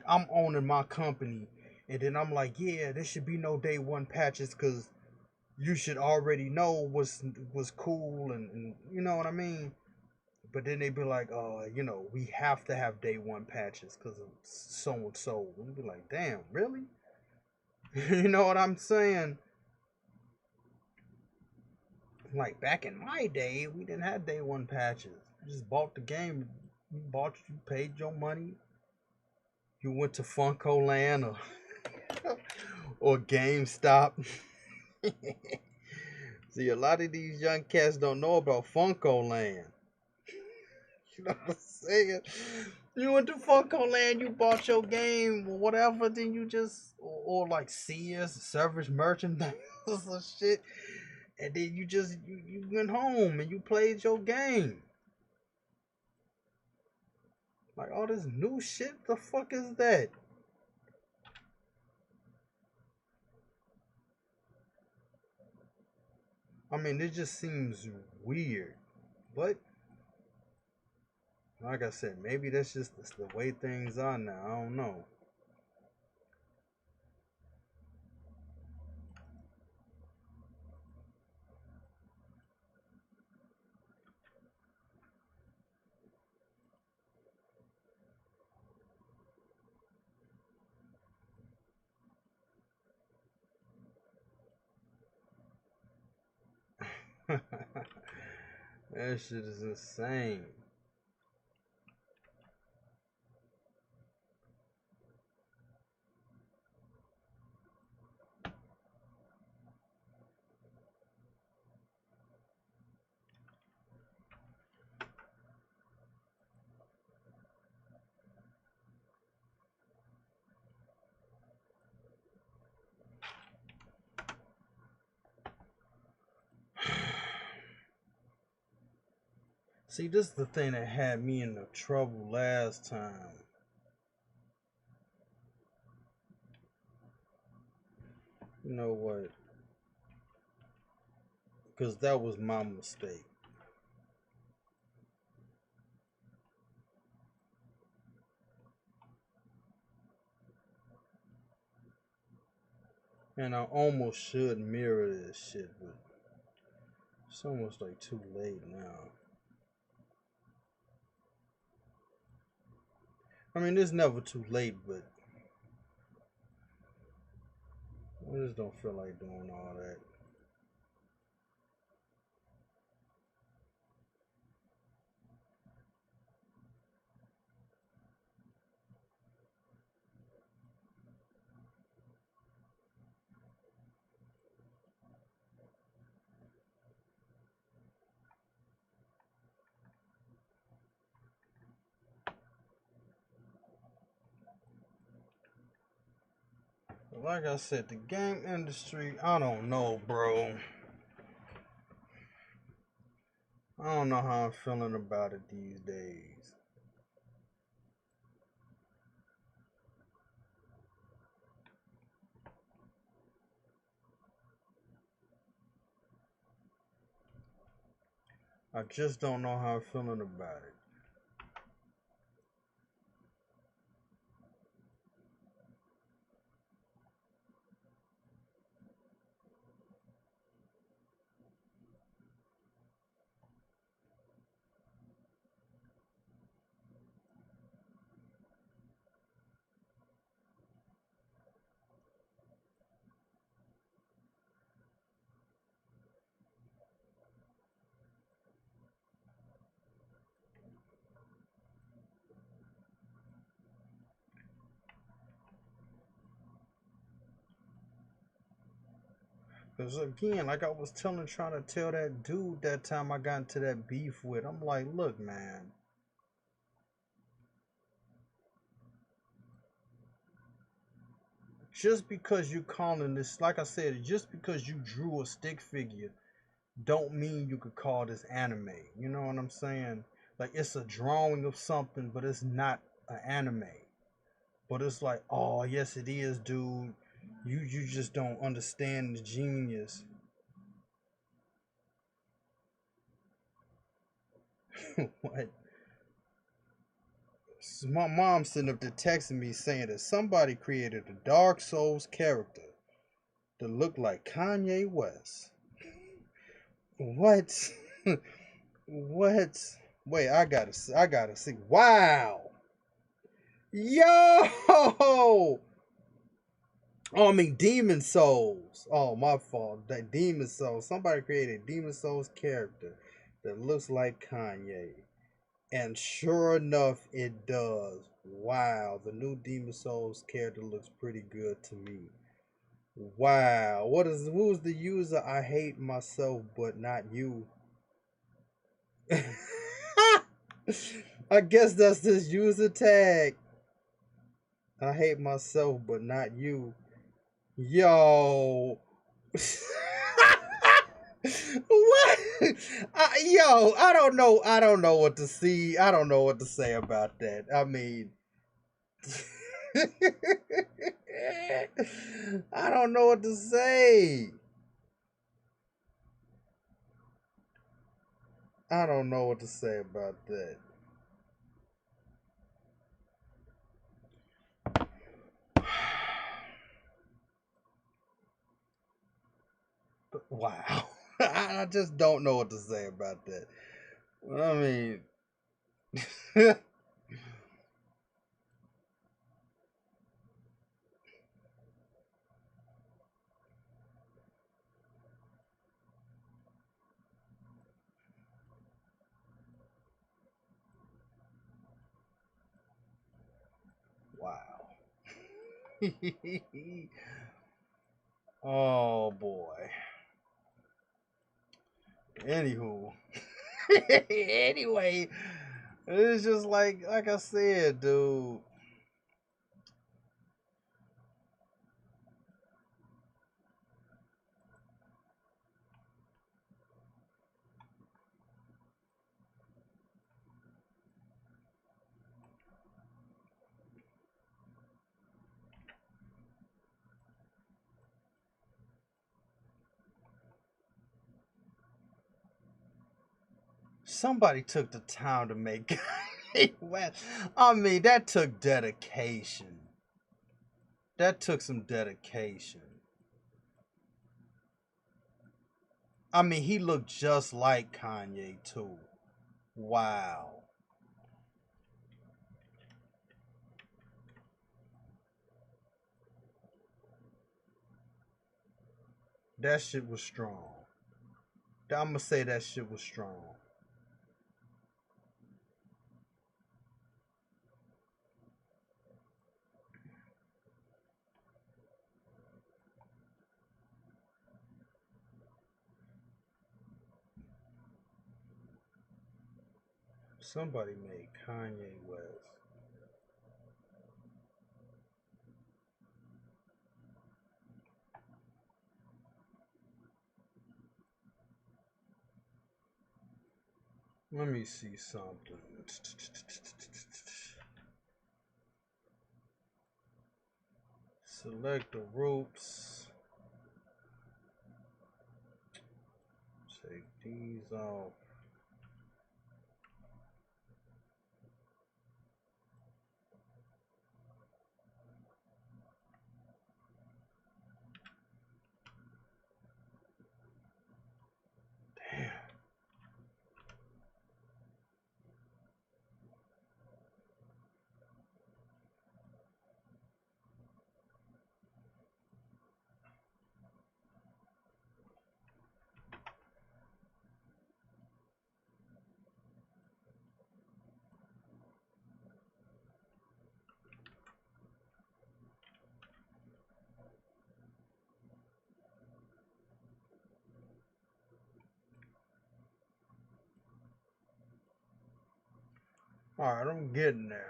I'm owning my company, and then I'm like, yeah, there should be no day one patches because you should already know was cool, and you know what I mean. But then they be like, we have to have day one patches because of so and so. And be like, damn, really? You know what I'm saying? Like back in my day, we didn't have day one patches. You just bought the game. You paid your money. You went to Funko Land or or GameStop. See, a lot of these young cats don't know about Funko Land. You know what I'm saying? You went to Funko Land, you bought your game or whatever, then you just or like Sears, service merchandise or shit, and then you went home and you played your game. Like all this new shit, the fuck is that? I mean, it just seems weird. But like I said, maybe that's the way things are now. I don't know. That shit is insane. See, this is the thing that had me in the trouble last time. You know what? Because that was my mistake. And I almost should mirror this shit, but it's almost like too late now. I mean, it's never too late, but I just don't feel like doing all that. Like I said, the game industry, I don't know, bro. I don't know how I'm feeling about it these days. I just don't know how I'm feeling about it. Because again, like I was trying to tell that dude that time I got into that beef with, I'm like, look, man, just because you calling this, like I said, just because you drew a stick figure, don't mean you could call this anime. You know what I'm saying? Like it's a drawing of something, but it's not an anime. But it's like, oh yes, it is, dude. You just don't understand the genius. What? So my mom sitting up there texting me saying that somebody created a Dark Souls character that looked like Kanye West. What? What? Wait, I gotta see. Wow. Yo! Oh, I mean Demon Souls. Oh, my fault. That Demon Souls. Somebody created a Demon Souls character that looks like Kanye. And sure enough, it does. Wow, the new Demon Souls character looks pretty good to me. Wow, who's the user? I hate myself, but not you. I guess that's this user tag. I hate myself, but not you. Yo. What? Yo, I don't know. I don't know what to see. I don't know what to say about that. I mean, I don't know what to say. I don't know what to say about that. Wow. I just don't know what to say about that. I mean, wow. Oh boy. Anywho. Anyway, it's just like I said, dude. somebody took the time to make Kanye West. I mean, that took dedication. That took some dedication. I mean, he looked just like Kanye too. Wow. That shit was strong. I'm gonna say that shit was strong. Somebody made Kanye West. Let me see something. Select the ropes. Take these off. Damn. Alright, I'm getting there.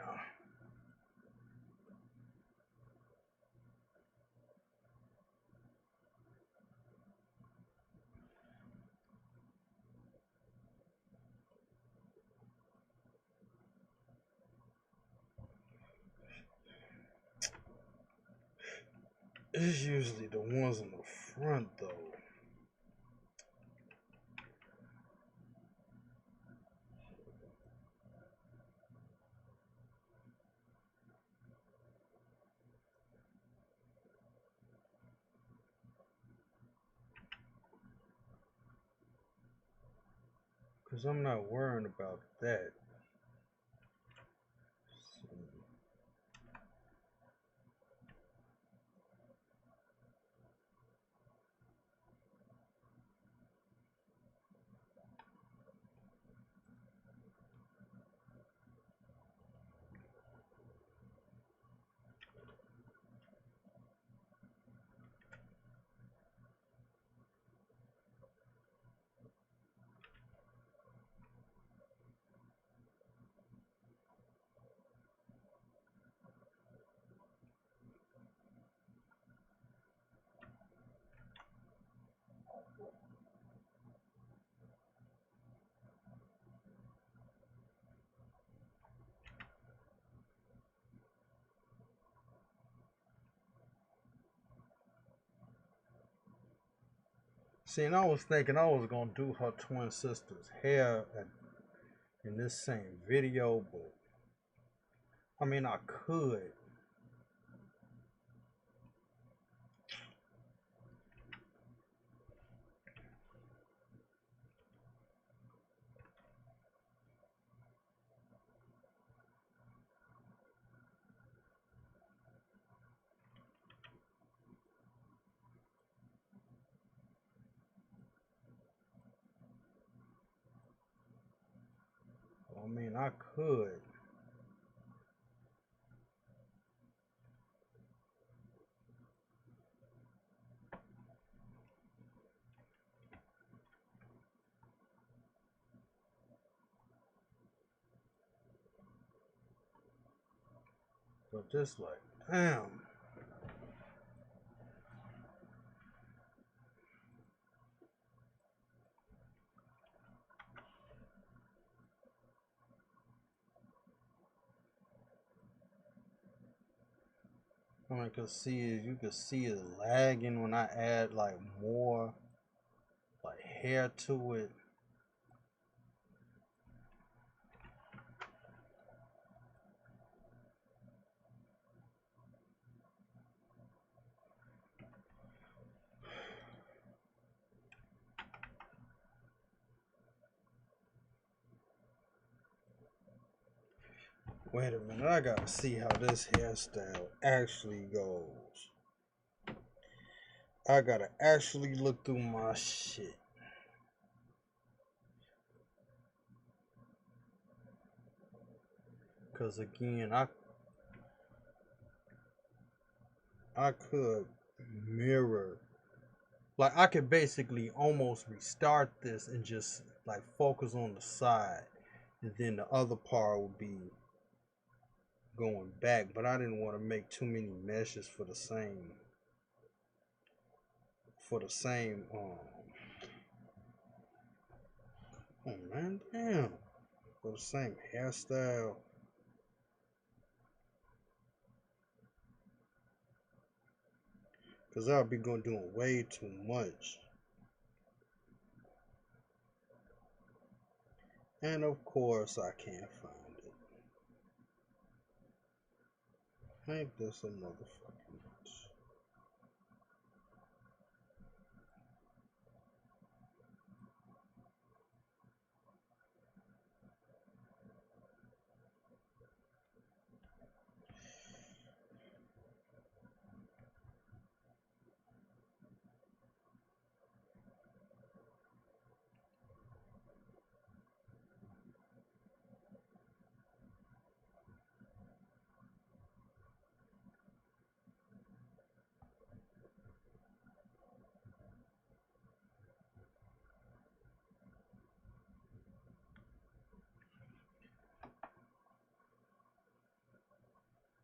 It's usually the ones in the front though. Cause I'm not worrying about that. See, and I was thinking I was gonna do her twin sister's hair in this same video, but I mean I could. I mean I could. But just like, damn. What I can see is you can see it lagging when I add like more like hair to it. Wait a minute, I gotta see how this hairstyle actually goes. I gotta actually look through my shit. Cause again, I could mirror, like I could basically almost restart this and just like focus on the side, and then the other part would be going back. But I didn't want to make too many meshes for the same oh man, damn, for the same hairstyle. Cause I'll be going doing way too much. And of course I can't find it. Ain't this a motherfucking bitch?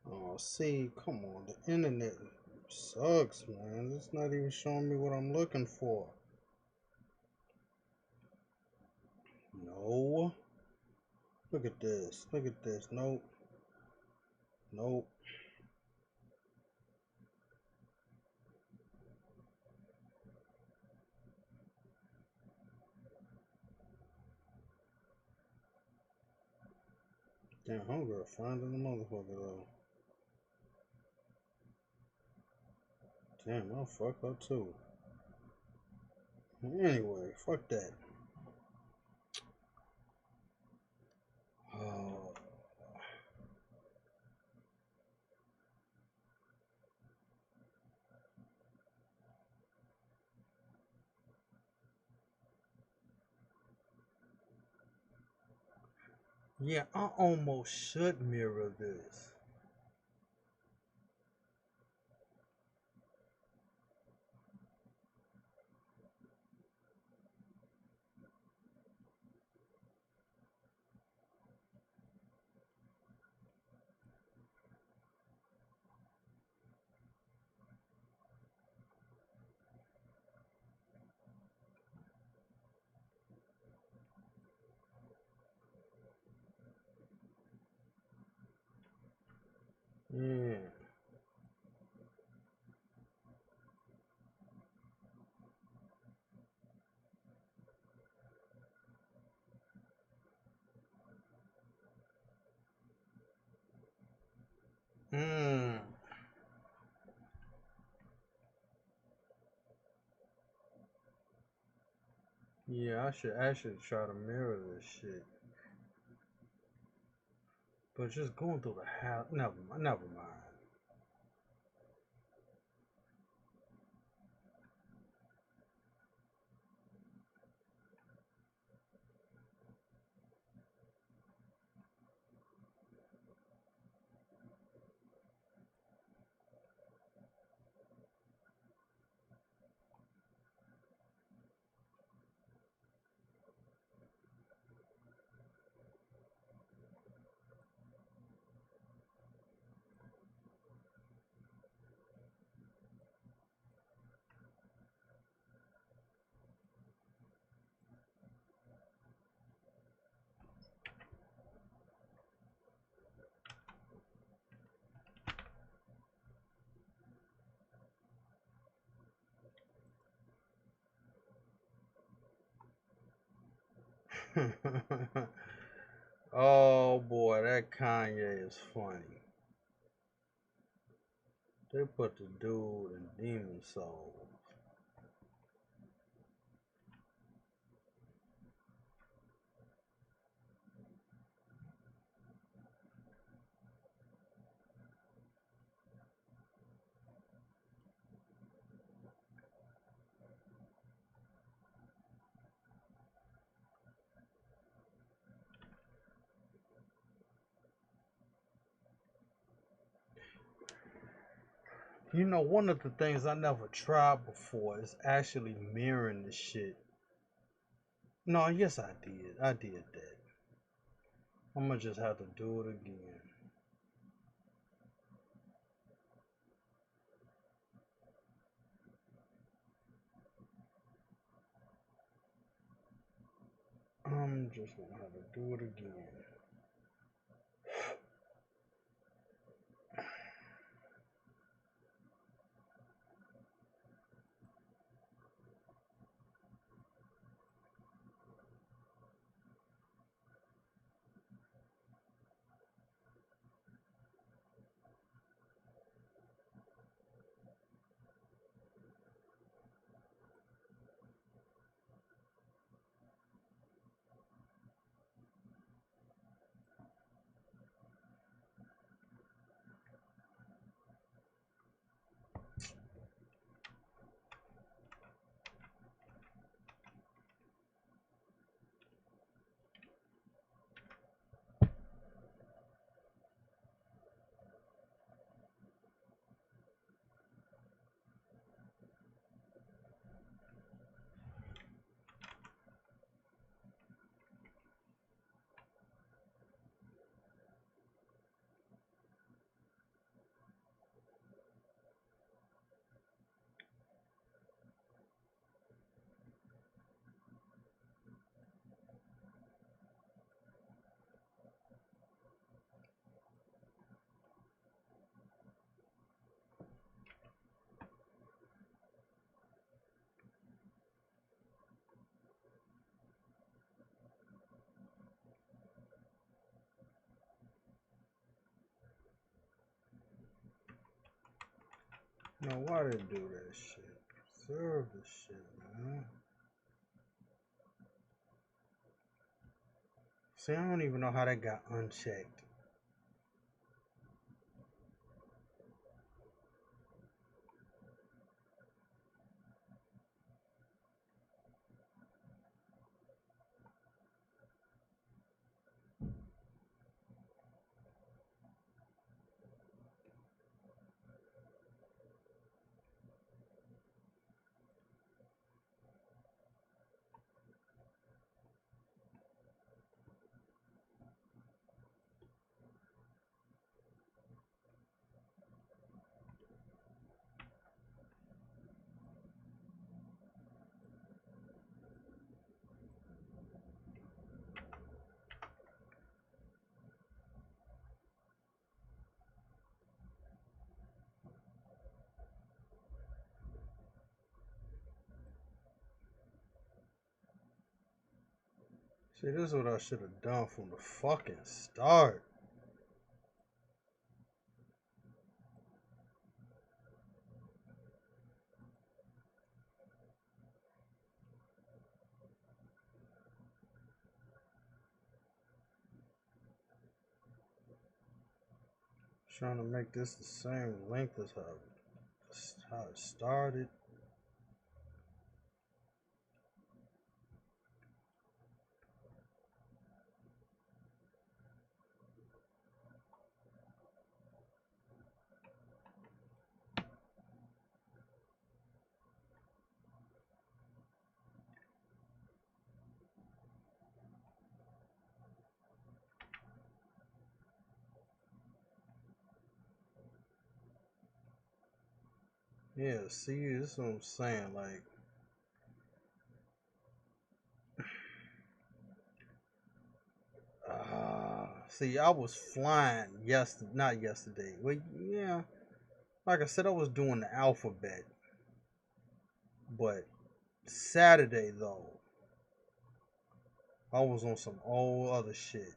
Oh, see, come on, the internet sucks, man. It's not even showing me what I'm looking for. No. Look at this. Look at this. Nope. Nope. Damn, hunger finding the motherfucker though. Damn, I'll fuck up too. Anyway, fuck that. Oh. Yeah, I almost should mirror this. Yeah. Hmm. Yeah, I should actually try to mirror this shit. But just going through the house, never mind. Oh boy, that Kanye is funny. They put the dude in Demon Souls. You know, one of the things I never tried before is actually mirroring the shit. No, yes, I did. I did that. I'm gonna just have to do it again. I'm just gonna have to do it again. Now, why did it do that shit? Preserve the shit, man. See, I don't even know how that got unchecked. See, this is what I should have done from the fucking start. Trying to make this the same length as how it started. Yeah, see, this is what I'm saying. Like, see, I was flying not yesterday. Well, yeah, like I said, I was doing the alphabet, but Saturday though, I was on some old other shit.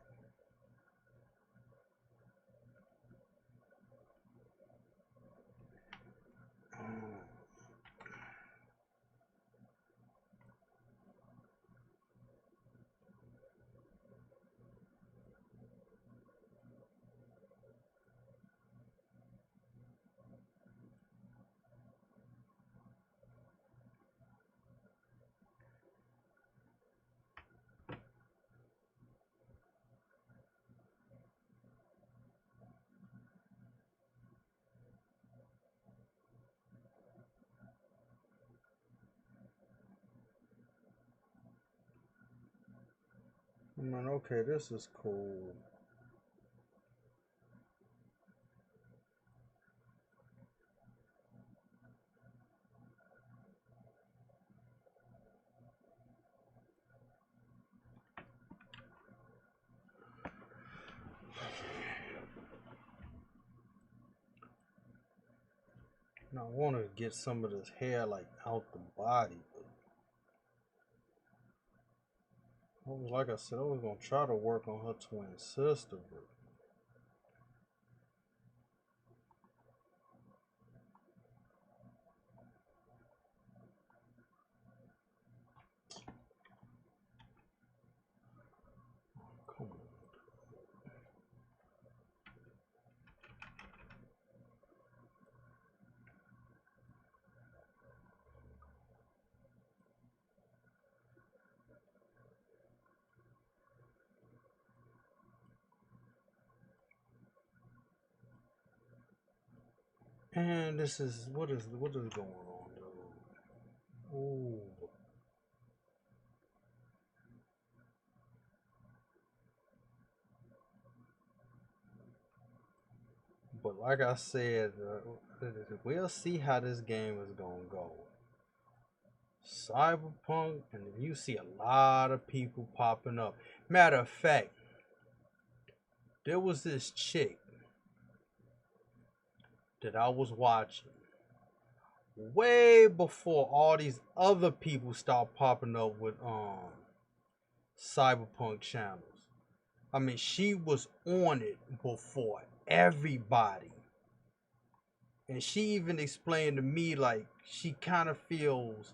Man, okay, this is cool. Now, I want to get some of this hair like out the body, but like I said, I was gonna try to work on her twin sister, but come on. And this is what is going on, dude? Ooh. But like I said, we'll see how this game is gonna go. Cyberpunk, and you see a lot of people popping up. Matter of fact, there was this chick that I was watching way before all these other people start popping up with Cyberpunk channels. I mean, she was on it before everybody. And she even explained to me like she kind of feels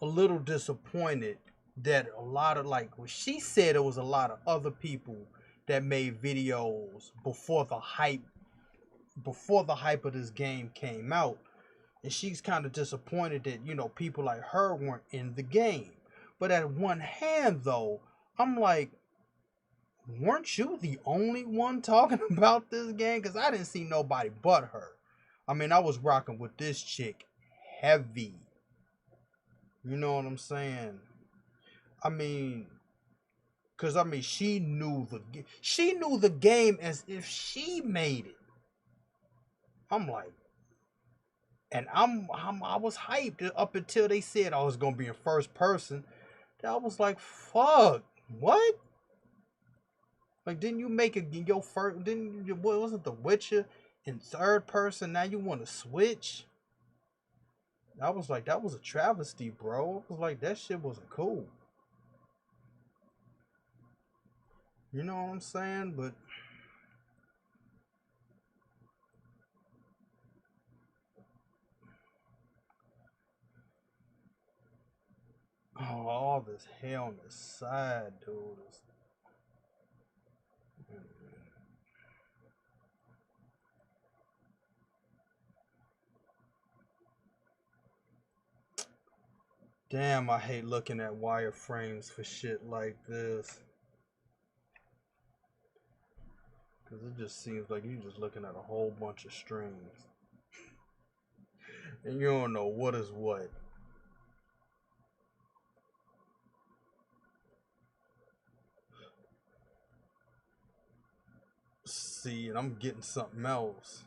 a little disappointed that a lot of like well, she said it was a lot of other people that made videos before the hype of this game came out, and she's kind of disappointed that people like her weren't in the game. But at one hand though, I'm like, weren't you the only one talking about this game? Because I didn't see nobody but her. I mean, I was rocking with this chick heavy. You know what I'm saying? I mean, because I mean, she knew the game as if she made it. I'm like, and I was hyped up until they said I was gonna be in first person. I was like, fuck, what? Like, didn't you make it your first? Didn't you, what wasn't The Witcher in third person? Now you want to switch? I was like, that was a travesty, bro. I was like, that shit wasn't cool. You know what I'm saying? But oh, all this hair on the side, dude. Damn, I hate looking at wireframes for shit like this. Because it just seems like you're just looking at a whole bunch of strings. And you don't know what is what. See, and I'm getting something else.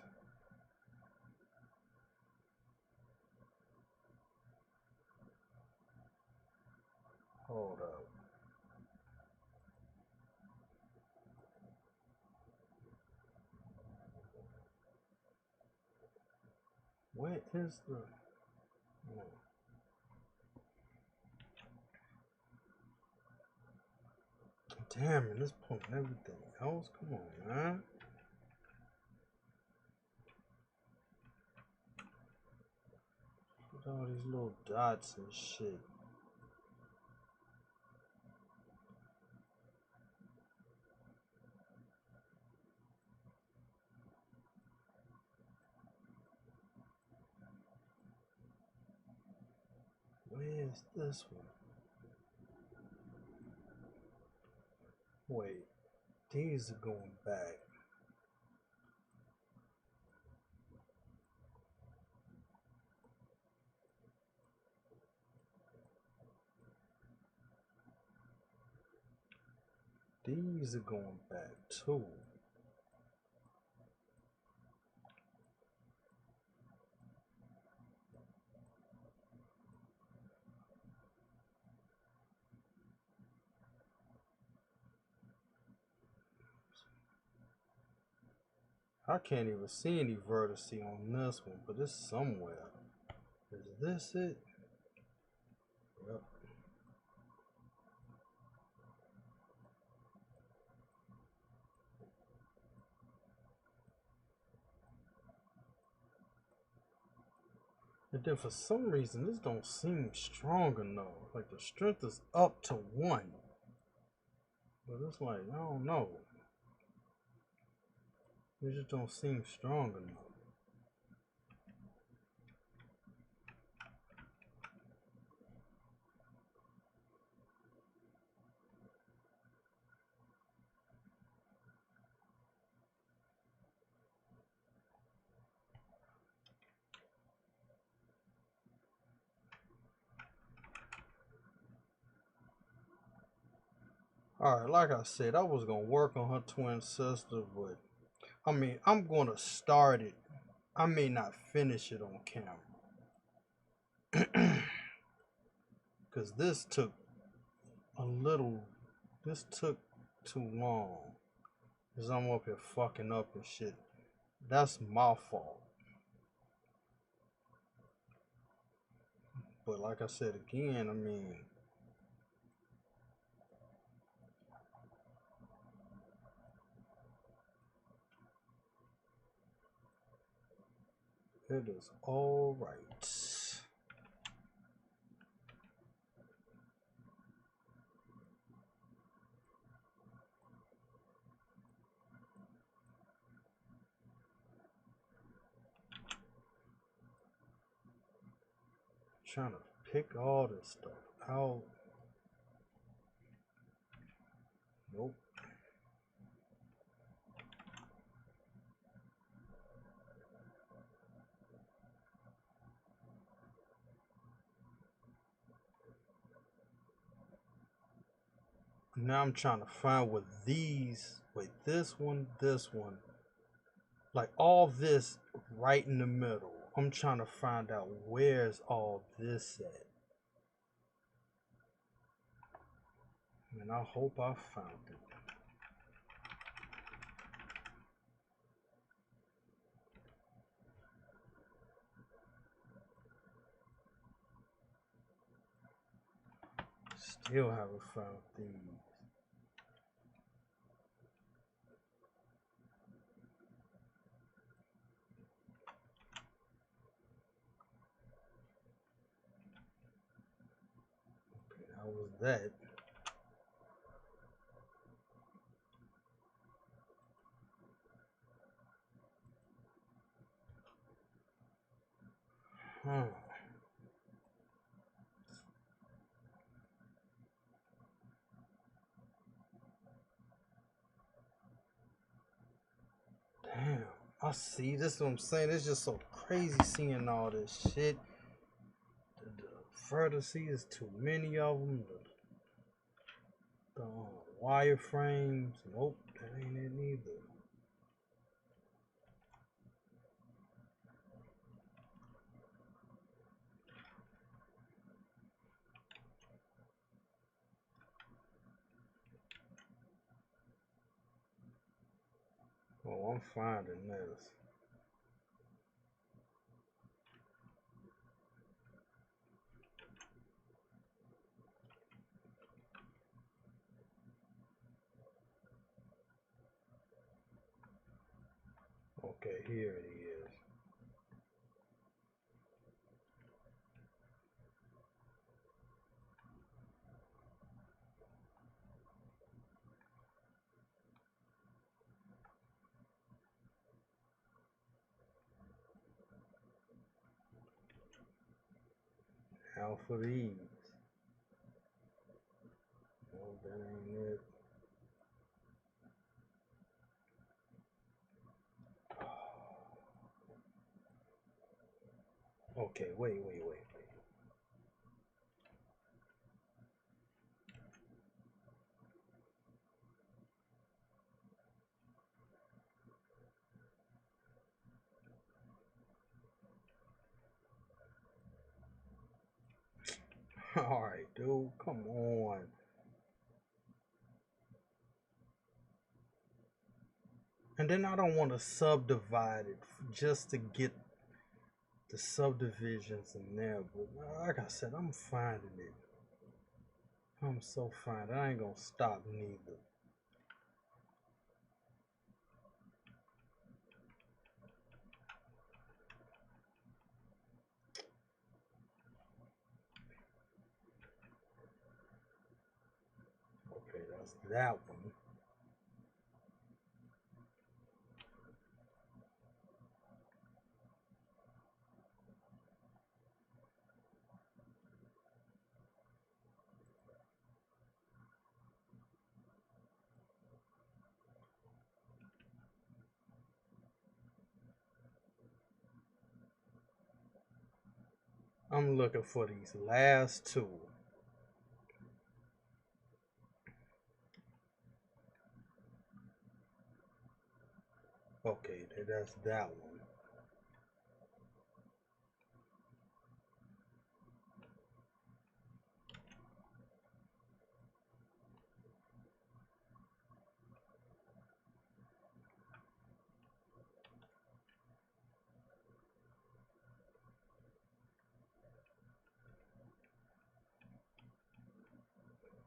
Hold up. Where is the... Damn, and this pulling everything else? Come on, man. Look at all these little dots and shit. Where's this one? Wait, these are going back. these are going back too. I can't even see any vertice on this one, but it's somewhere. Is this it? Yep. And then for some reason, this don't seem strong enough. Like the strength is up to 1. But it's like, I don't know. It just don't seem strong enough. Alright, like I said, I was gonna work on her twin sister, but I mean, I'm gonna start it. I may not finish it on camera. Because this took this took too long. Because I'm up here fucking up and shit. That's my fault. But like I said again, I mean, it is all right. Trying to pick all this stuff out. Nope. Now I'm trying to find what these, wait, this one, like all this right in the middle. I'm trying to find out where's all this at. And I hope I found it. Still haven't found these. Okay, how was that? Huh. Damn. I see. This is what I'm saying. It's just so crazy seeing all this shit. The vertices, too many of them. The wireframes. Nope, that ain't it neither. Oh, I'm finding this. Okay, here it is. Now for these. No, that ain't it. Okay, wait. Alright, dude, come on. And then I don't want to subdivide it just to get the subdivisions in there. But like I said, I'm finding it. I'm so fine. I ain't gonna stop neither. Okay, that's that one. I'm looking for these last two. Okay, that's that one.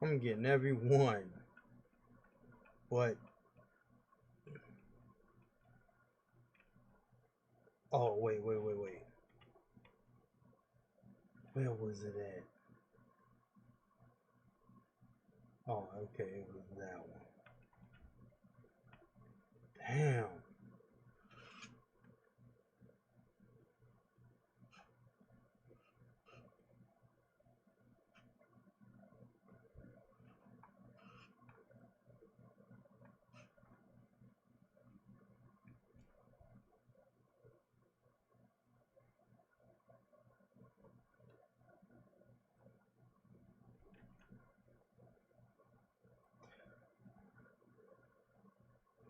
I'm getting every one. But oh wait. Where was it at? Oh, okay, it was that one. Damn.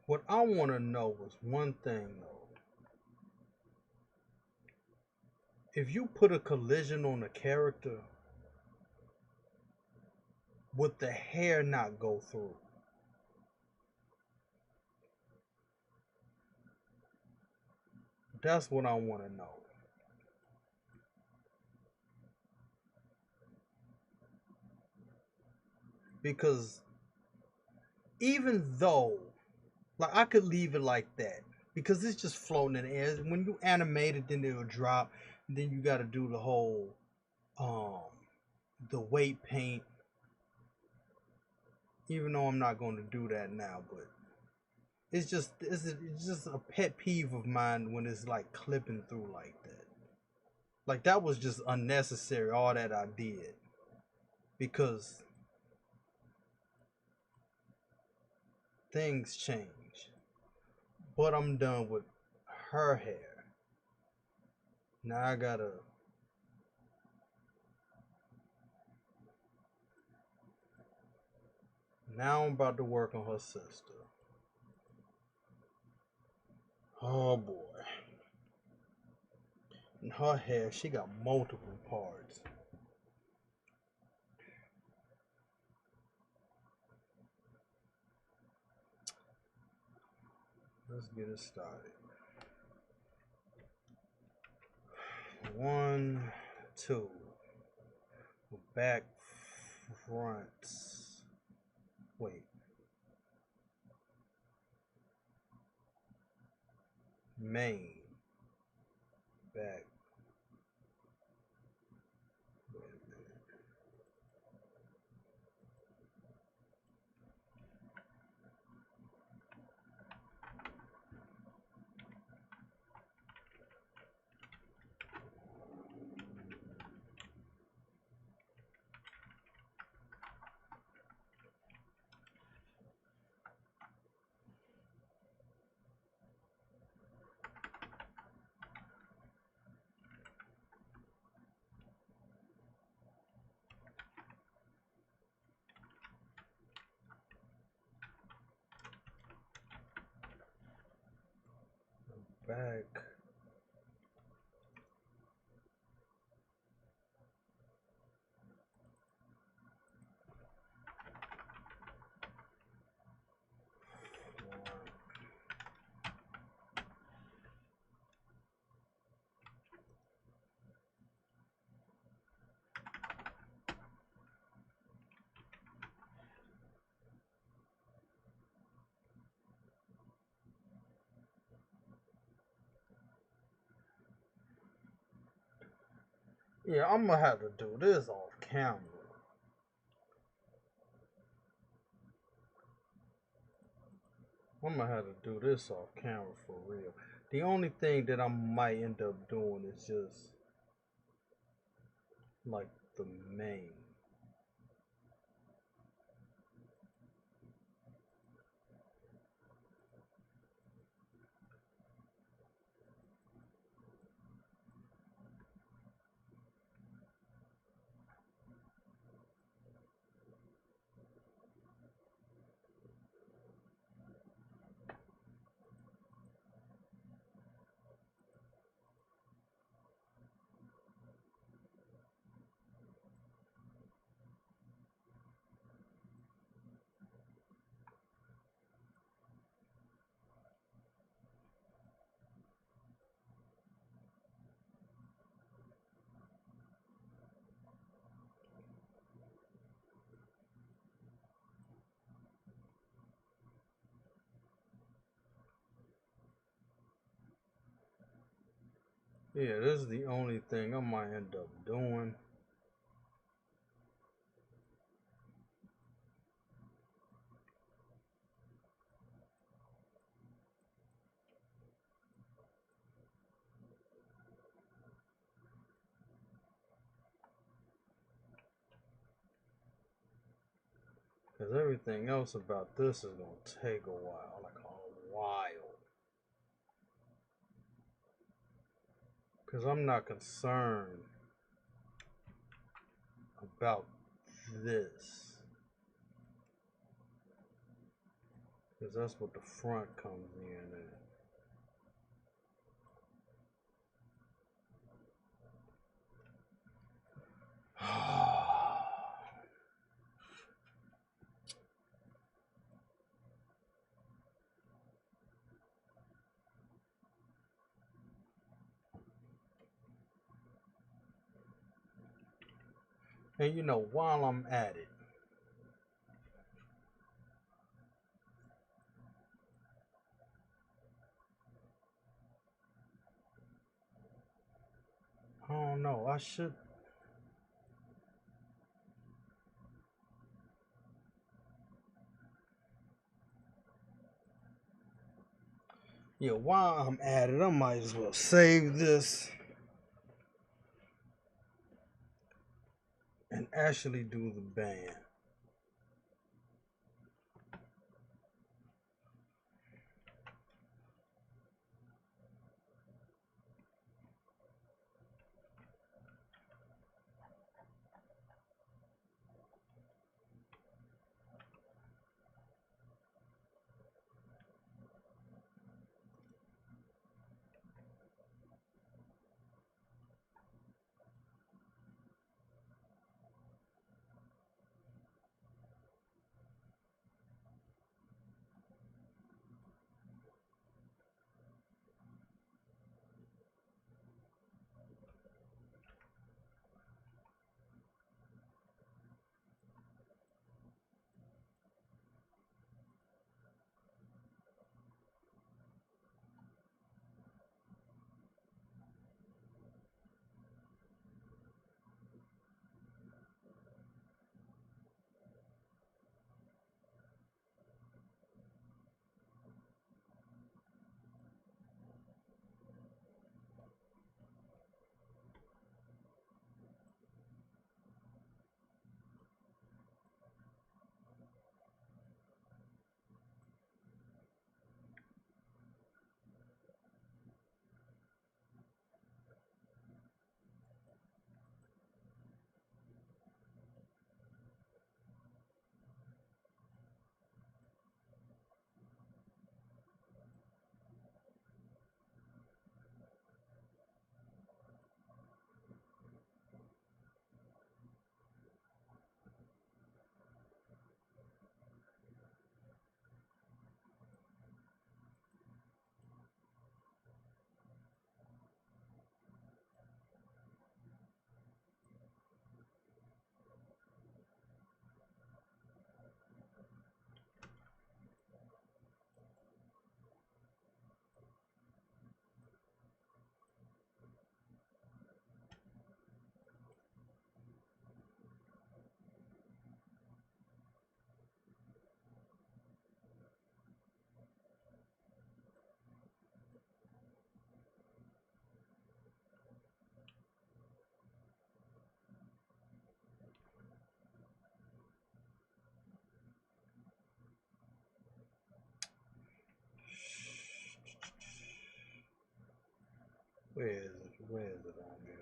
What I want to know was one thing though. If you put a collision on a character, would the hair not go through? That's what I want to know. Because even though, like, I could leave it like that because it's just floating in the air. When you animate it, then it'll drop. Then you got to do the whole, um, the weight paint. Even though I'm not going to do that now, but it's just a pet peeve of mine when it's like clipping through like that. Like that was just unnecessary. All that I did because things change. But I'm done with her hair. Now I gotta. Now I'm about to work on her sister. Oh boy. And her hair, she got multiple parts. Let's get it started. One, two. Back, front. Wait. Main. Back. Wait a minute. Back. Yeah, I'm gonna have to do this off camera. I'm gonna have to do this off camera for real. The only thing that I might end up doing is just like the main. Yeah, this is the only thing I might end up doing. Because everything else about this is going to take a while. Like a while. Because I'm not concerned about this. Because that's what the front comes in at. And you know, while I'm at it, I don't know, I should. Yeah, while I'm at it, I might as well save this and actually do the band. Where is it? Where is it on here?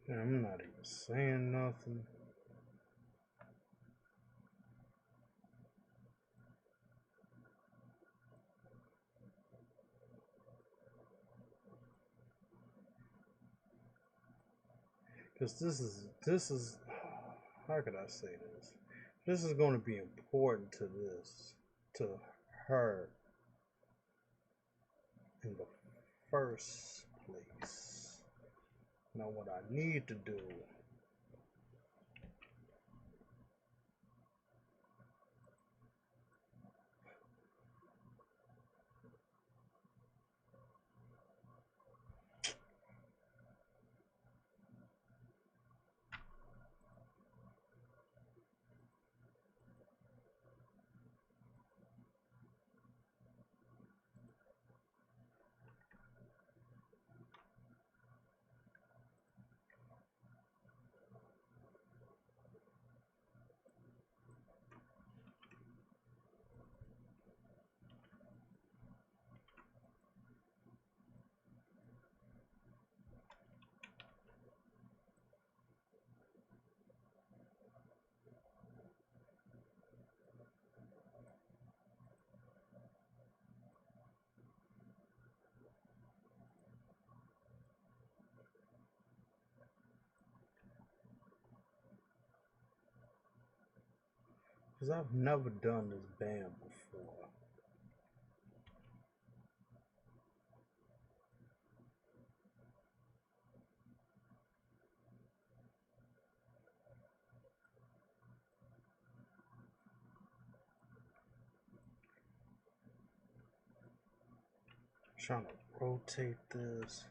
Yeah, I'm not even saying nothing. Because this is how could I say this? This is going to be important to her in the first place. Now, what I need to do, because I've never done this band before. I'm trying to rotate this.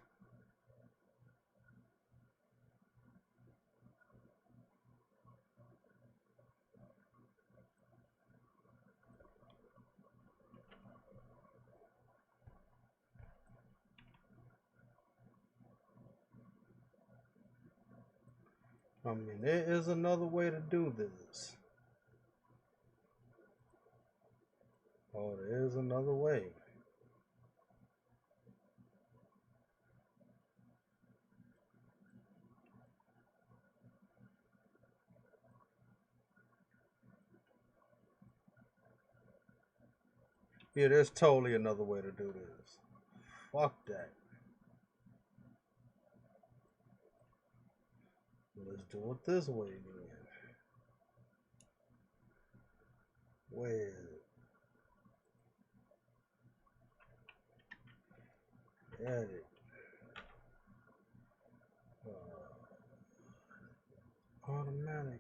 I mean, there is another way to do this. Oh, there is another way. Yeah, there's totally another way to do this. Fuck that. Let's do it this way then. Where is it? Edit. Automatic.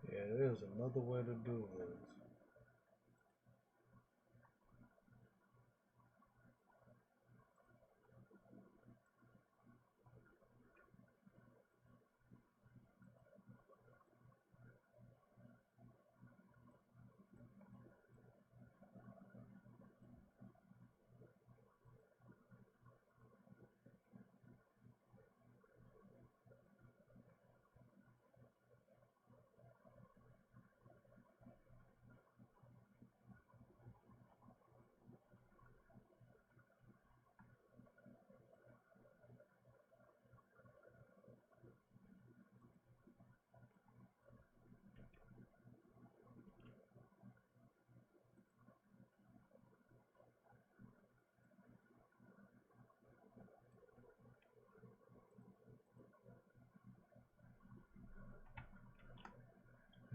Yeah, there's another way to do this.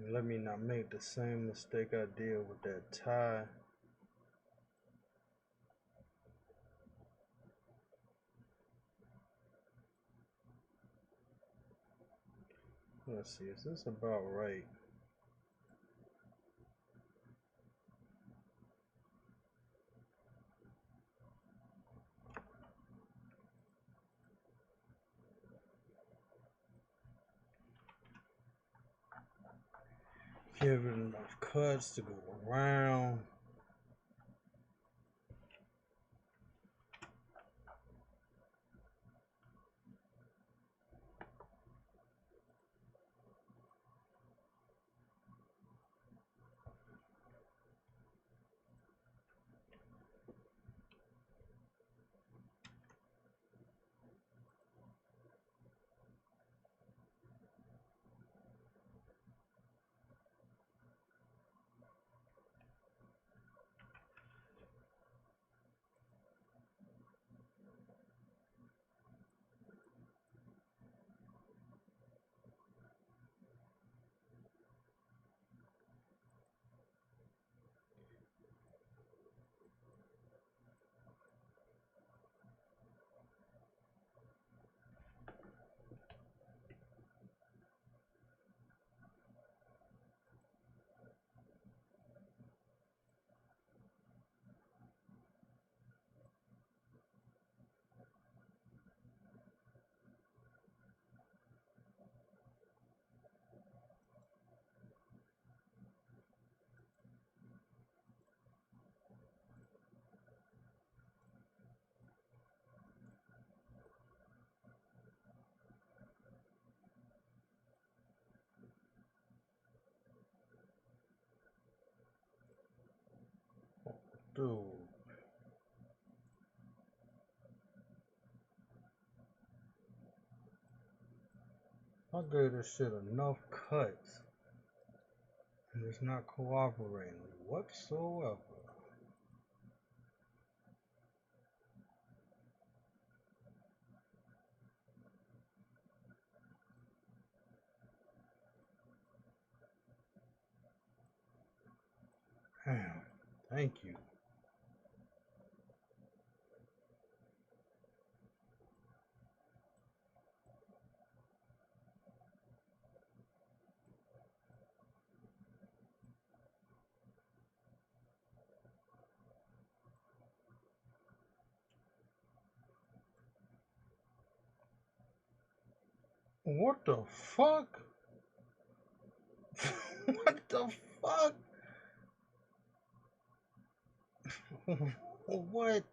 Let me not make the same mistake I did with that tie. Let's see, is this about right? Give it enough cuts to go around. Dude, I gave this shit enough cuts, and it's not cooperating whatsoever. Damn, thank you. What the fuck? What the fuck? What?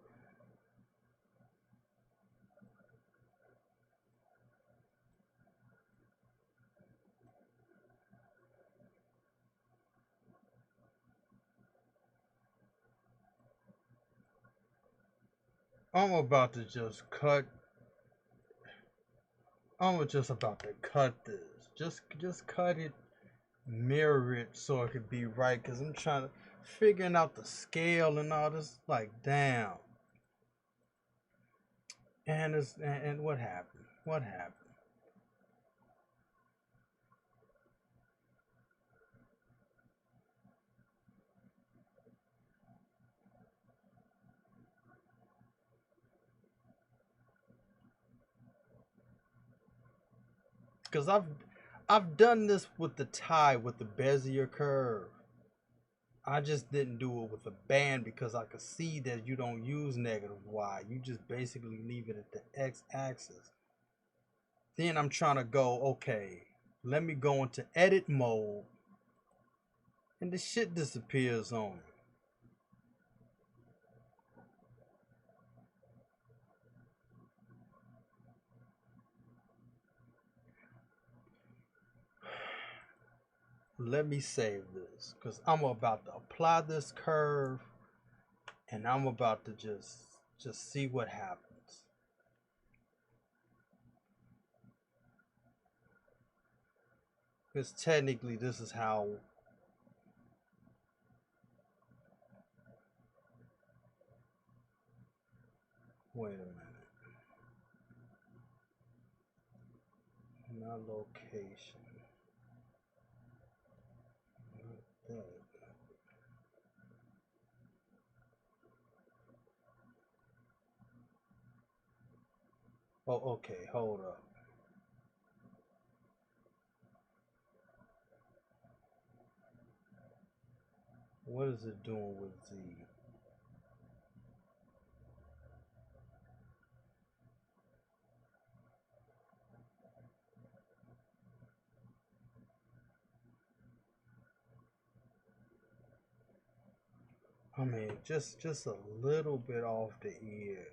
I'm about to just cut. I'm just about to cut this. Just cut it, mirror it so it could be right. Cause I'm trying to figuring out the scale and all this. Like, damn. And what happened? What happened? Cause I've done this with the tie with the Bezier curve. I just didn't do it with a band because I could see that you don't use negative Y. You just basically leave it at the X axis. Then I'm trying to go, okay, let me go into edit mode, and the shit disappears on me. Let me save this because I'm about to apply this curve and I'm about to just see what happens. Because technically this is how. Wait a minute. Not location. Oh, okay, hold up. What is it doing with Z? I mean, just a little bit off the ears.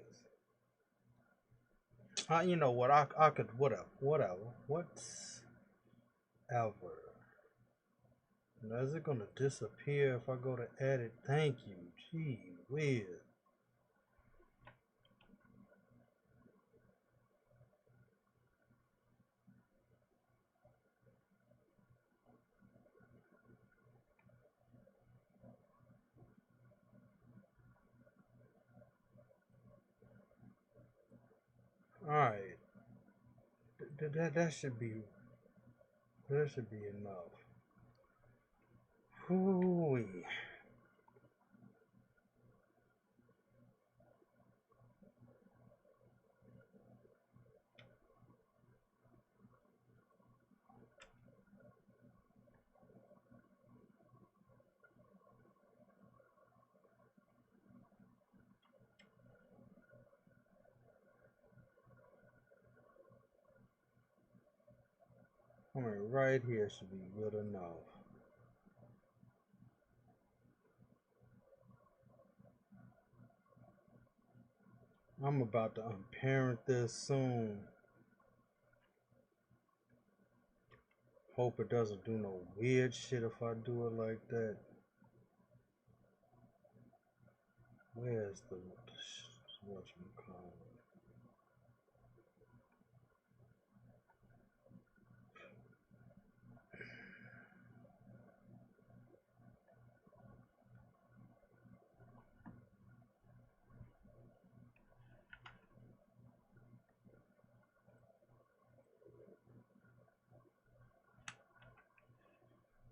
You know what? I could whatever. Now, is it gonna disappear if I go to edit? Thank you. Gee whiz. All right. That should be enough. Hoo-wee. I mean, right here should be good enough. I'm about to unparent this soon. Hope it doesn't do no weird shit if I do it like that. Where's the whatchamacallit?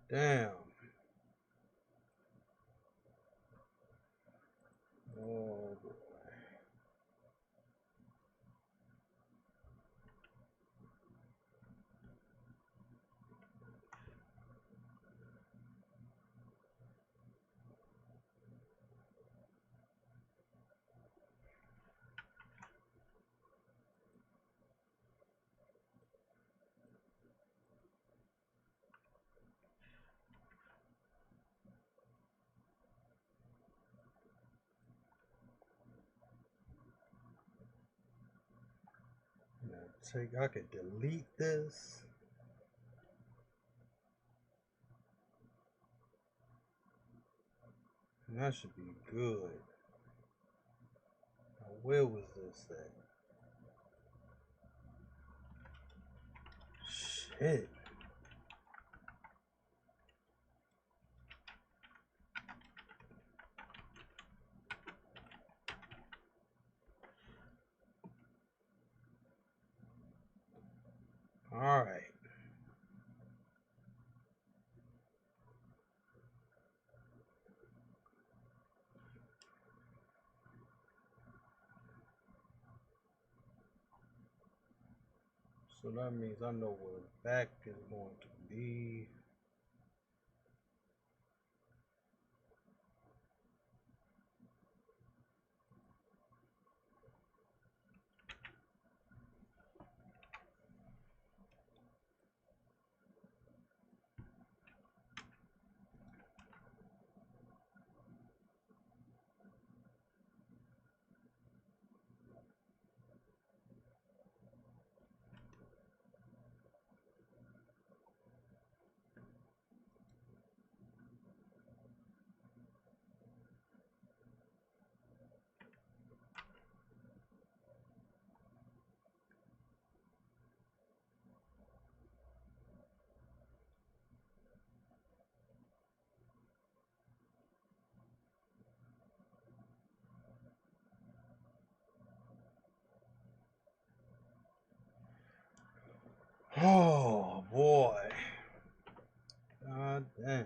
Damn. Oh boy. I could delete this. And that should be good. Now, where was this at? Shit. Alright. So that means I know where back is going to be. Oh boy. God damn.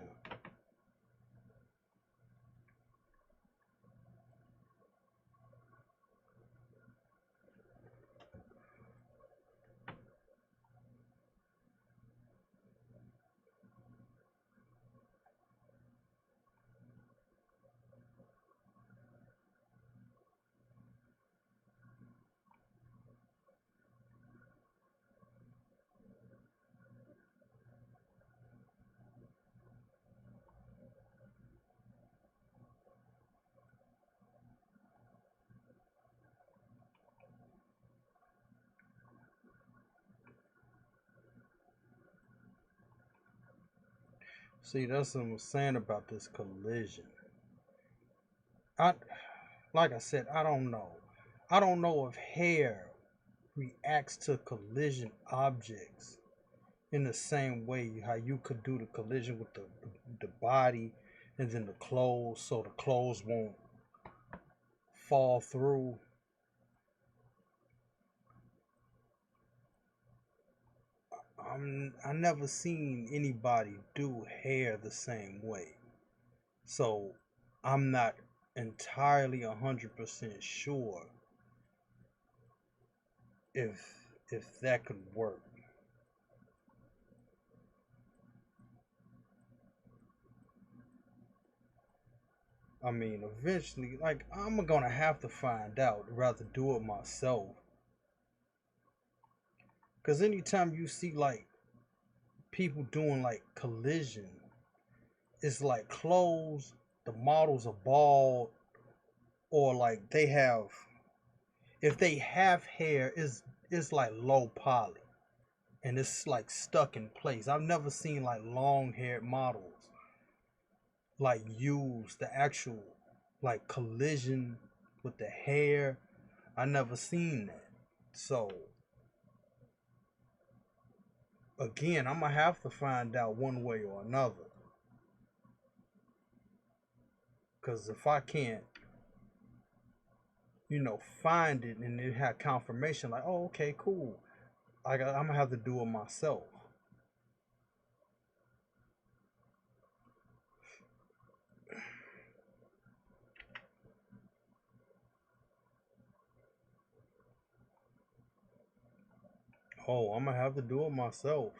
See, that's what I'm saying about this collision. I, like I said, I don't know. I don't know if hair reacts to collision objects in the same way how you could do the collision with the body and then the clothes, so the clothes won't fall through. I never seen anybody do hair the same way, so I'm not entirely 100% sure if that could work. I mean, eventually, like, I'm gonna have to find out rather do it myself. Because anytime you see, like, people doing, like, collision, it's like clothes, the models are bald, or, like, they have, if they have hair, it's like low poly. And it's, like, stuck in place. I've never seen, like, long haired models, like, use the actual, like, collision with the hair. I never seen that. So again, I'm gonna have to find out one way or another. Cause if I can't, find it and it had confirmation, like, oh, okay, cool. I'm gonna have to do it myself. Oh, I'm gonna have to do it myself.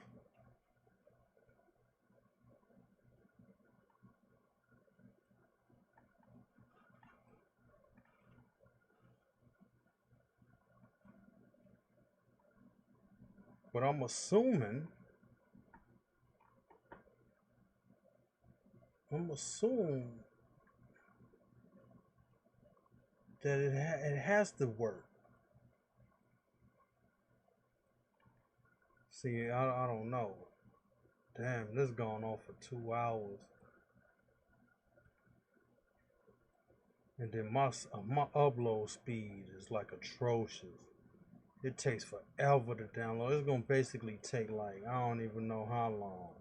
But I'm assuming that it has to work. See, I don't know. Damn, this going on for 2 hours, and then my upload speed is like atrocious. It takes forever to download. It's gonna basically take, like, I don't even know how long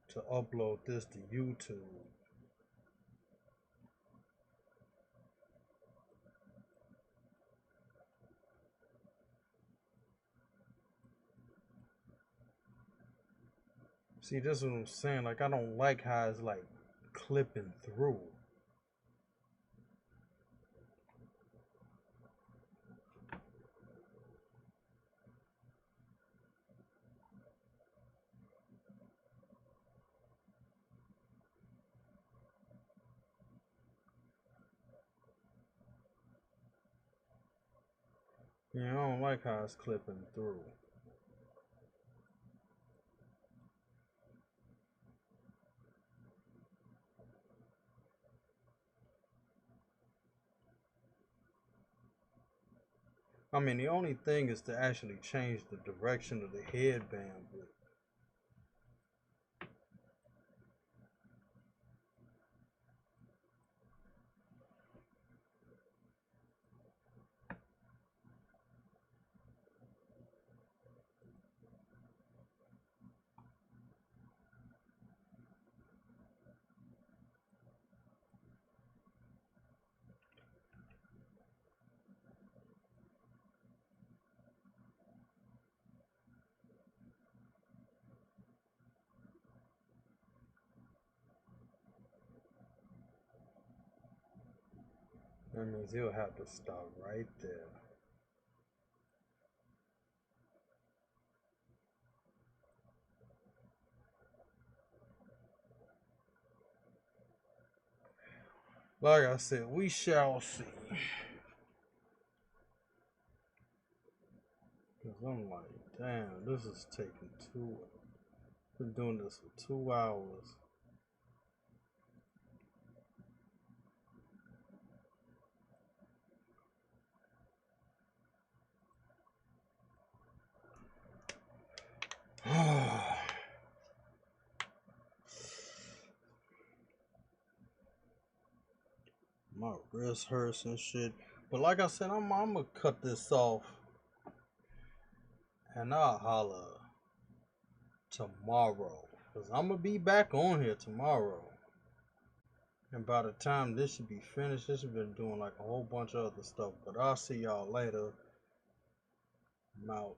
to upload this to YouTube. See, this is what I'm saying. Like, I don't like how it's like clipping through. Yeah, I don't like how it's clipping through. I mean, the only thing is to actually change the direction of the headband. But that means he'll have to stop right there. Like I said, we shall see. Cause I'm like, damn, this is taking too. Been doing this for 2 hours. My wrist hurts and shit. But like I said, I'm gonna cut this off, and I'll holla tomorrow. Cause I'm gonna be back on here tomorrow. And by the time this should be finished, this should been doing like a whole bunch of other stuff. But I'll see y'all later. I'm out.